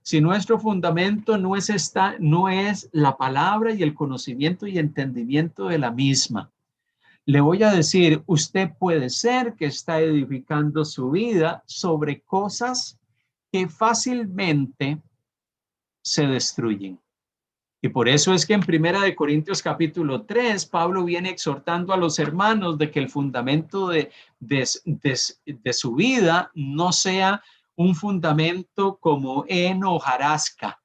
A: si nuestro fundamento no es la palabra y el conocimiento y entendimiento de la misma, le voy a decir, usted puede ser que está edificando su vida sobre cosas que fácilmente se destruyen. Y por eso es que en Primera de Corintios capítulo 3, Pablo viene exhortando a los hermanos de que el fundamento de su vida no sea un fundamento como en hojarasca.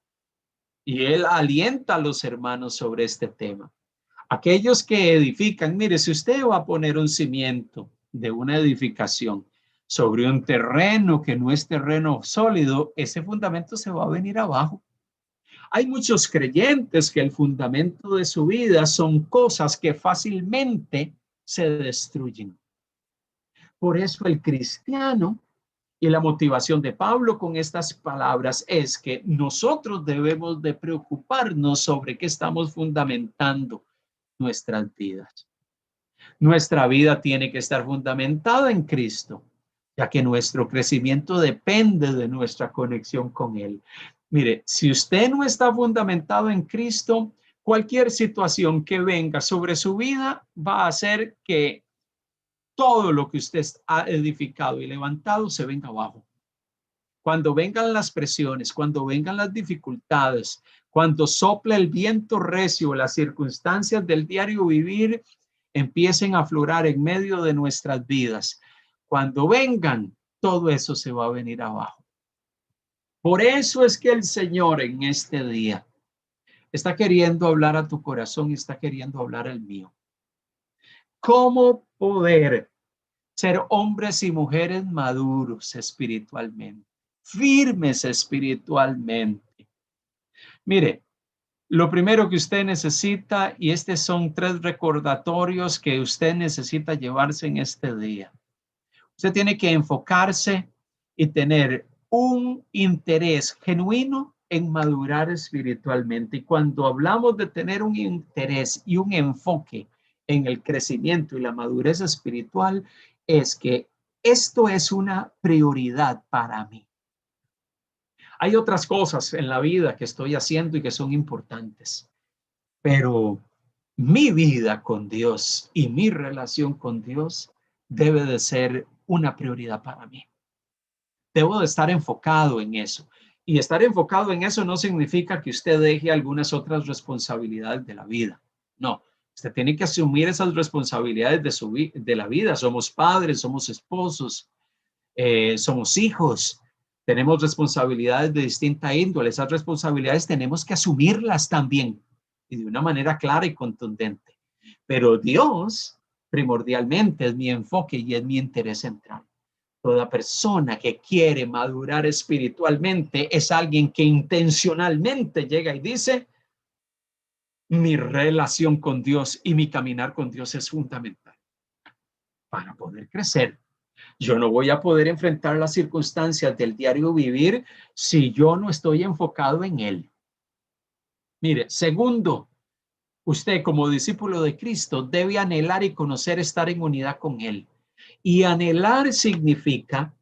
A: Y él alienta a los hermanos sobre este tema. Aquellos que edifican, mire, si usted va a poner un cimiento de una edificación sobre un terreno que no es terreno sólido, ese fundamento se va a venir abajo. Hay muchos creyentes que el fundamento de su vida son cosas que fácilmente se destruyen. Por eso el cristiano, y la motivación de Pablo con estas palabras, es que nosotros debemos de preocuparnos sobre qué estamos fundamentando nuestras vidas. Nuestra vida tiene que estar fundamentada en Cristo, ya que nuestro crecimiento depende de nuestra conexión con Él. Mire, si usted no está fundamentado en Cristo, cualquier situación que venga sobre su vida va a hacer que todo lo que usted ha edificado y levantado se venga abajo. Cuando vengan las presiones, cuando vengan las dificultades, cuando sople el viento recio, las circunstancias del diario vivir empiecen a aflorar en medio de nuestras vidas, cuando vengan, todo eso se va a venir abajo. Por eso es que el Señor en este día está queriendo hablar a tu corazón y está queriendo hablar al mío. ¿Cómo poder ser hombres y mujeres maduros espiritualmente, firmes espiritualmente? Mire, lo primero que usted necesita, y estos son 3 recordatorios que usted necesita llevarse en este día. Usted tiene que enfocarse y tener un interés genuino en madurar espiritualmente. Y cuando hablamos de tener un interés y un enfoque en el crecimiento y la madurez espiritual, es que esto es una prioridad para mí. Hay otras cosas en la vida que estoy haciendo y que son importantes, pero mi vida con Dios y mi relación con Dios debe de ser una prioridad para mí. Debo de estar enfocado en eso. Y estar enfocado en eso no significa que usted deje algunas otras responsabilidades de la vida. No, usted tiene que asumir esas responsabilidades de la vida. Somos padres, somos esposos, somos hijos. Tenemos responsabilidades de distinta índole. Esas responsabilidades tenemos que asumirlas también y de una manera clara y contundente. Pero Dios primordialmente es mi enfoque y es mi interés central. Toda persona que quiere madurar espiritualmente es alguien que intencionalmente llega y dice, mi relación con Dios y mi caminar con Dios es fundamental para poder crecer. Yo no voy a poder enfrentar las circunstancias del diario vivir si yo no estoy enfocado en Él. Mire, segundo, usted como discípulo de Cristo debe anhelar y conocer estar en unidad con Él. Y anhelar significa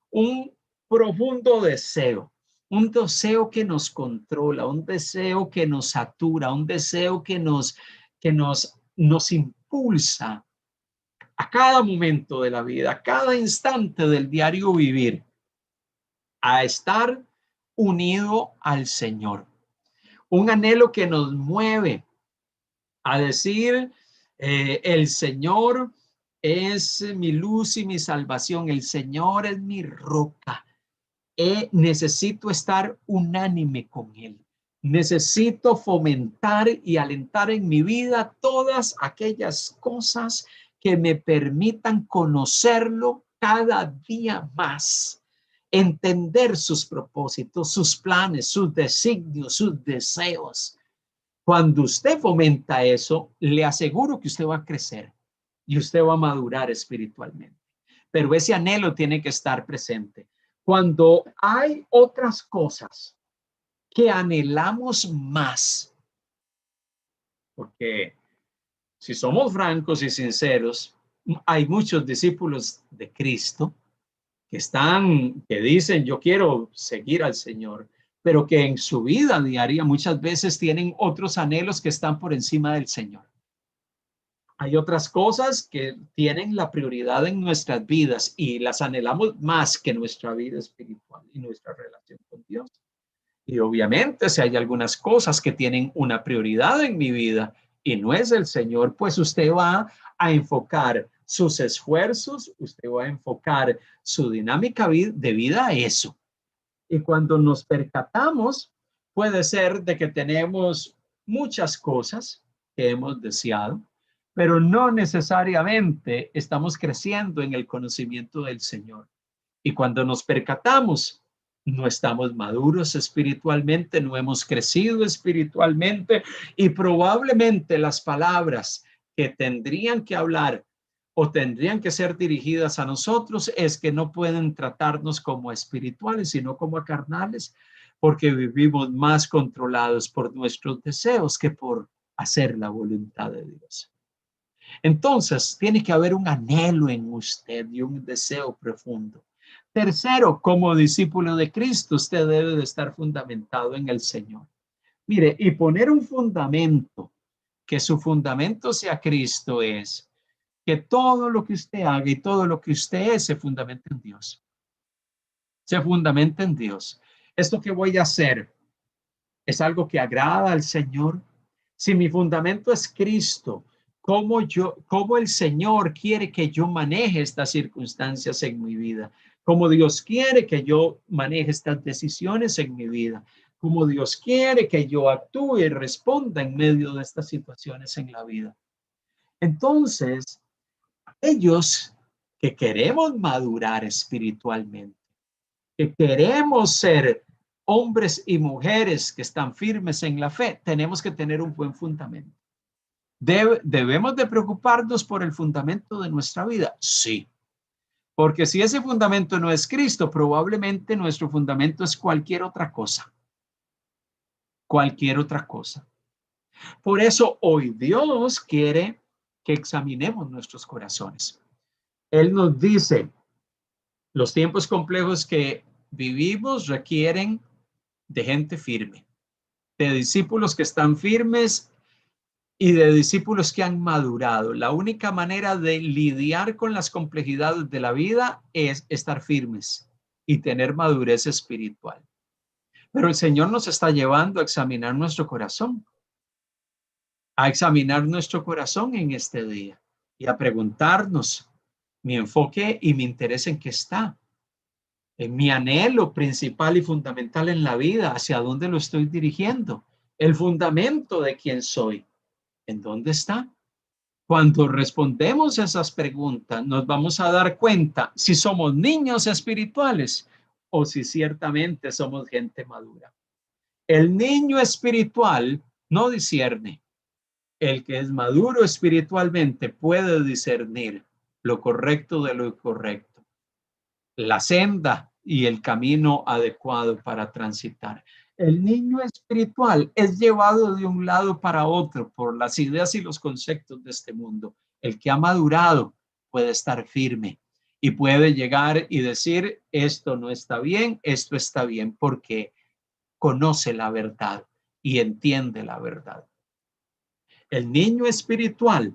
A: un profundo deseo, un deseo que nos controla, un deseo que nos satura, un deseo que nos impulsa a cada momento de la vida, a cada instante del diario vivir, a estar unido al Señor. Un anhelo que nos mueve a decir, el Señor es mi luz y mi salvación, el Señor es mi roca. Necesito estar unánime con Él. Necesito fomentar y alentar en mi vida todas aquellas cosas que me permitan conocerlo cada día más, entender sus propósitos, sus planes, sus designios, sus deseos. Cuando usted fomenta eso, le aseguro que usted va a crecer y usted va a madurar espiritualmente. Pero ese anhelo tiene que estar presente. Cuando hay otras cosas que anhelamos más, porque si somos francos y sinceros, hay muchos discípulos de Cristo que dicen, yo quiero seguir al Señor, pero que en su vida diaria muchas veces tienen otros anhelos que están por encima del Señor. Hay otras cosas que tienen la prioridad en nuestras vidas y las anhelamos más que nuestra vida espiritual y nuestra relación con Dios. Y obviamente si hay algunas cosas que tienen una prioridad en mi vida y no es el Señor, pues usted va a enfocar sus esfuerzos, usted va a enfocar su dinámica de vida a eso. Y cuando nos percatamos, puede ser de que tenemos muchas cosas que hemos deseado, pero no necesariamente estamos creciendo en el conocimiento del Señor. Y cuando nos percatamos, no estamos maduros espiritualmente, no hemos crecido espiritualmente y probablemente las palabras que tendrían que hablar o tendrían que ser dirigidas a nosotros es que no pueden tratarnos como espirituales, sino como carnales, porque vivimos más controlados por nuestros deseos que por hacer la voluntad de Dios. Entonces, tiene que haber un anhelo en usted y un deseo profundo. Tercero, como discípulo de Cristo, usted debe de estar fundamentado en el Señor. Mire, y poner un fundamento, que su fundamento sea Cristo, es que todo lo que usted haga y todo lo que usted es se fundamenta en Dios. Se fundamenta en Dios. Esto que voy a hacer es algo que agrada al Señor. Si mi fundamento es Cristo, ¿cómo el Señor quiere que yo maneje estas circunstancias en mi vida? ¿Cómo Dios quiere que yo maneje estas decisiones en mi vida? ¿Cómo Dios quiere que yo actúe y responda en medio de estas situaciones en la vida? Entonces, ellos que queremos madurar espiritualmente, que queremos ser hombres y mujeres que están firmes en la fe, tenemos que tener un buen fundamento. ¿Debemos de preocuparnos por el fundamento de nuestra vida? Sí, porque si ese fundamento no es Cristo, probablemente nuestro fundamento es cualquier otra cosa. Cualquier otra cosa. Por eso hoy Dios quiere que examinemos nuestros corazones. Él nos dice, los tiempos complejos que vivimos requieren de gente firme, de discípulos que están firmes y de discípulos que han madurado. La única manera de lidiar con las complejidades de la vida es estar firmes y tener madurez espiritual. Pero el Señor nos está llevando a examinar nuestro corazón, en este día y a preguntarnos mi enfoque y mi interés en qué está. En mi anhelo principal y fundamental en la vida, hacia dónde lo estoy dirigiendo, el fundamento de quién soy, ¿en dónde está? Cuando respondemos esas preguntas, nos vamos a dar cuenta si somos niños espirituales o si ciertamente somos gente madura. El niño espiritual no discierne. El que es maduro espiritualmente puede discernir lo correcto de lo incorrecto, la senda y el camino adecuado para transitar. El niño espiritual es llevado de un lado para otro por las ideas y los conceptos de este mundo. El que ha madurado puede estar firme y puede llegar y decir, esto no está bien, esto está bien, porque conoce la verdad y entiende la verdad. El niño espiritual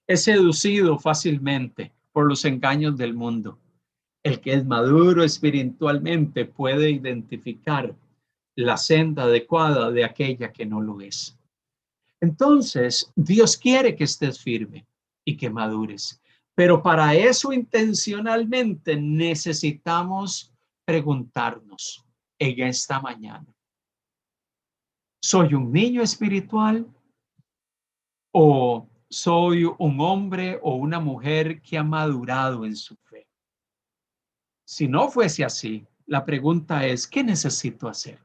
A: es seducido fácilmente por los engaños del mundo. El que es maduro espiritualmente puede identificar la senda adecuada de aquella que no lo es. Entonces, Dios quiere que estés firme y que madures, pero para eso intencionalmente necesitamos preguntarnos en esta mañana, ¿soy un niño espiritual o soy un hombre o una mujer que ha madurado en su fe? Si no fuese así, la pregunta es, ¿qué necesito hacer?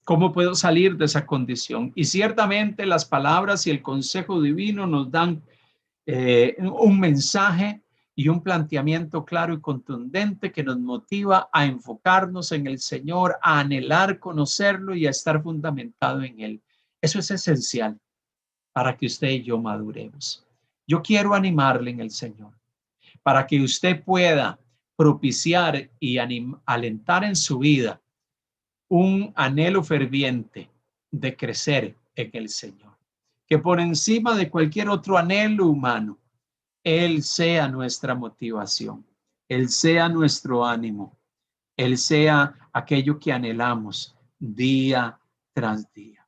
A: ¿Cómo puedo salir de esa condición? Y ciertamente las palabras y el consejo divino nos dan un mensaje y un planteamiento claro y contundente que nos motiva a enfocarnos en el Señor, a anhelar conocerlo y a estar fundamentado en Él. Eso es esencial para que usted y yo maduremos. Yo quiero animarle en el Señor para que usted pueda propiciar y alentar en su vida un anhelo ferviente de crecer en el Señor. Que por encima de cualquier otro anhelo humano, Él sea nuestra motivación, Él sea nuestro ánimo, Él sea aquello que anhelamos día tras día.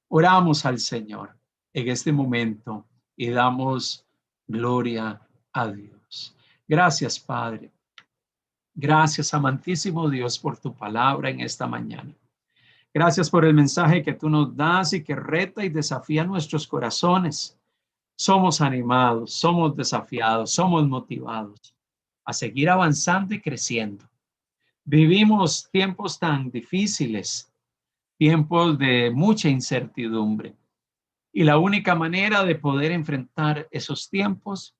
A: Oramos al Señor en este momento y damos gloria a Dios. Gracias, Padre. Gracias, amantísimo Dios, por tu palabra en esta mañana. Gracias por el mensaje que tú nos das y que reta y desafía nuestros corazones. Somos animados, somos desafiados, somos motivados a seguir avanzando y creciendo. Vivimos tiempos tan difíciles, tiempos de mucha incertidumbre. Y la única manera de poder enfrentar esos tiempos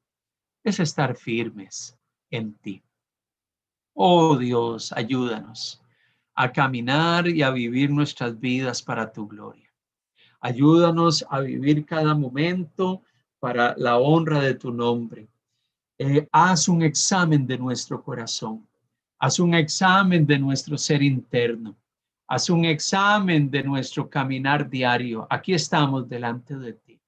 A: es estar firmes en ti. Oh Dios, ayúdanos a caminar y a vivir nuestras vidas para tu gloria. Ayúdanos a vivir cada momento para la honra de tu nombre. Haz un examen de nuestro corazón. Haz un examen de nuestro ser interno. Haz un examen de nuestro caminar diario. Aquí estamos delante de ti.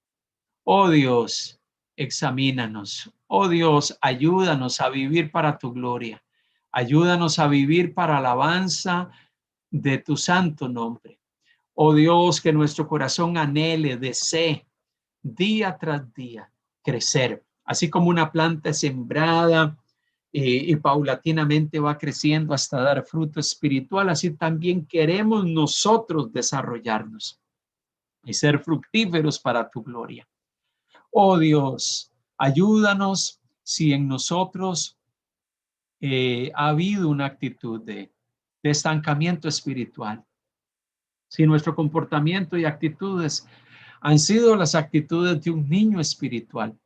A: Oh Dios, examínanos. Oh Dios, ayúdanos a vivir para tu gloria. Ayúdanos a vivir para alabanza de tu santo nombre. Oh Dios, que nuestro corazón anhele, desee día tras día crecer, así como una planta sembrada y paulatinamente va creciendo hasta dar fruto espiritual, así también queremos nosotros desarrollarnos y ser fructíferos para tu gloria. Oh Dios, ayúdanos si en nosotros ha habido una actitud de estancamiento espiritual, si nuestro comportamiento y actitudes han sido las actitudes de un niño espiritual.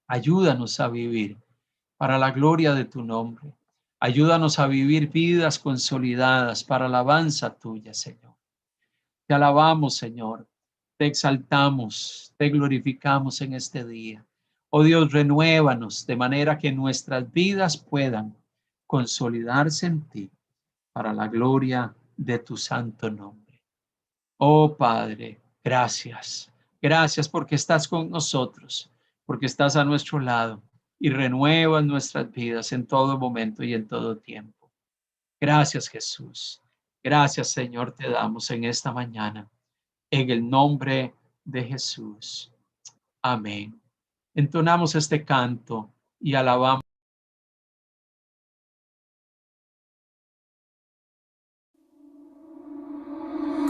A: Ayúdanos a vivir para la gloria de tu nombre. Ayúdanos a vivir vidas consolidadas para alabanza tuya, Señor. Te alabamos, Señor. Te exaltamos, te glorificamos en este día. Oh Dios, renuévanos de manera que nuestras vidas puedan consolidarse en ti para la gloria de tu santo nombre. Oh Padre, gracias. Gracias porque estás con nosotros, porque estás a nuestro lado y renuevas nuestras vidas en todo momento y en todo tiempo. Gracias, Jesús. Gracias, Señor, te damos en esta mañana. En el nombre de Jesús. Amén. Entonamos este canto y alabamos.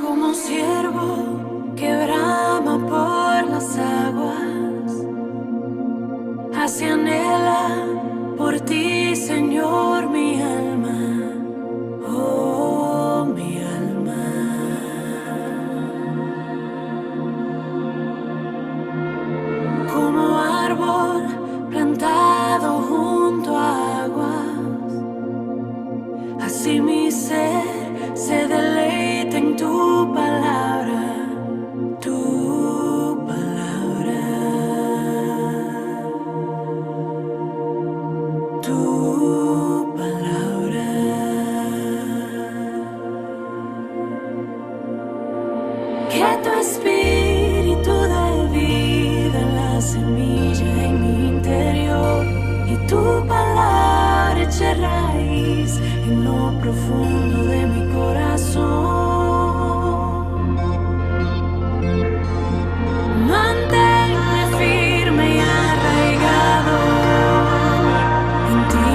B: Como siervo que brama por las aguas, si anhela por ti, Señor, mi alma, oh mi alma. Como árbol plantado junto a aguas, así mi ser se deleita en tu palabra, tu palabra, tu palabra. Que tu espíritu dé vida a la semilla en mi interior y tu palabra eche raíz en lo profundo de mi corazón. Manténme firme y arraigado en ti,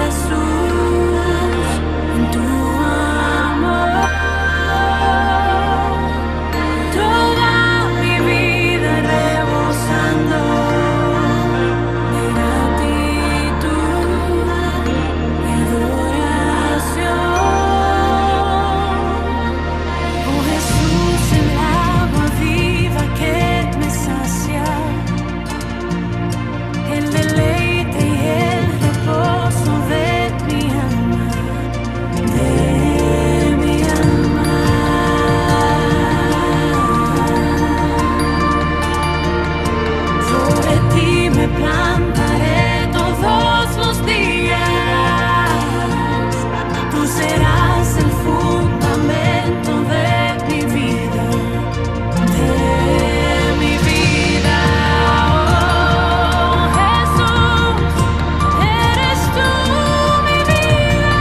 B: Jesús, en tu amor. Toda mi vida rebosando de gratitud y adoración. Oh Jesús, el agua viva que me sacia, el deleite y el reposo de mi alma, de mi alma. Sobre ti me plantaré todos los días, tú serás el fundamento de mi vida, de mi vida. Oh Jesús, eres tú mi vida.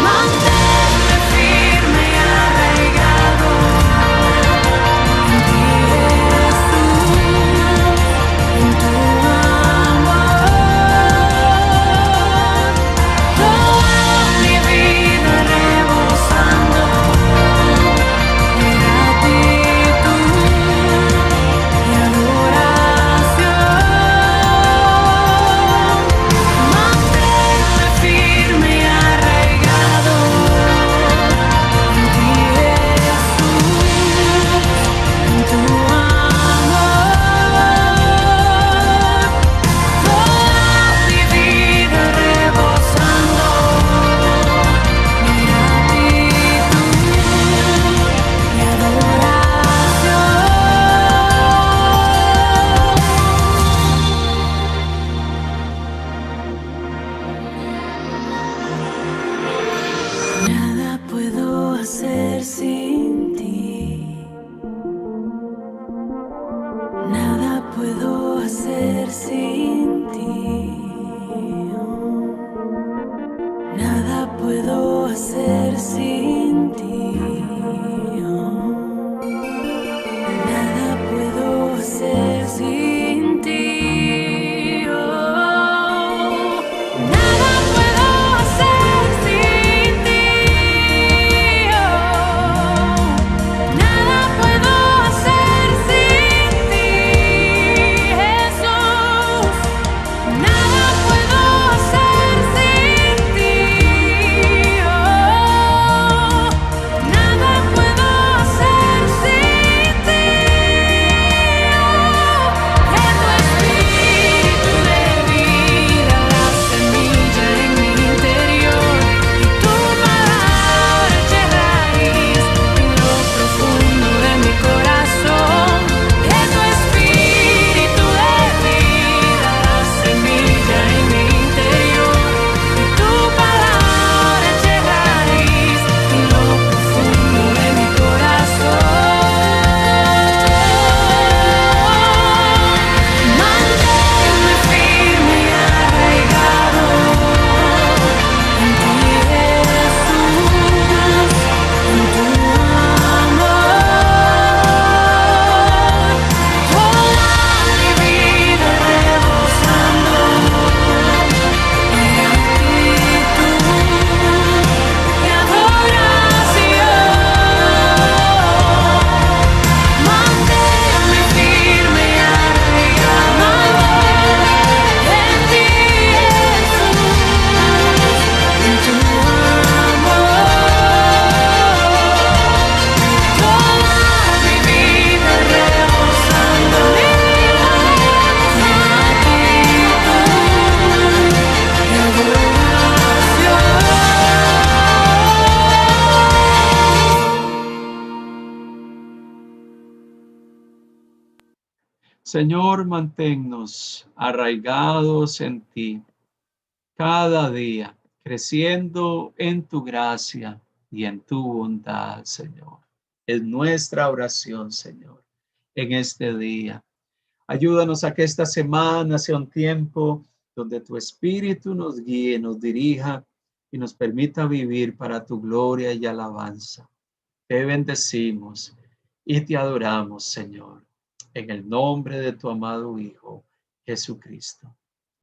B: Manténme firme y arraigado en ti, Jesús, en tu amor. Toda mi vida rebosando de gratitud y adoración. Manténme firme y arraigado en ti, Jesús, en tu amor. Toda mi vida rebosando de gratitud y adoración. Nada puedo hacer sin ti. Nada puedo hacer sin ti. Nada puedo hacer sin ti. Nada puedo hacer sin ti. Nada puedo hacer sin ti. Nada puedo hacer sin ti, Jesús. Nada puedo hacer sin ti.
A: Señor, manténnos arraigados en ti cada día, creciendo en tu gracia y en tu bondad, Señor. Es nuestra oración, Señor, en este día. Ayúdanos a que esta semana sea un tiempo donde tu Espíritu nos guíe, nos dirija y nos permita vivir para tu gloria y alabanza. Te bendecimos y te adoramos, Señor, en el nombre de tu amado Hijo, Jesucristo.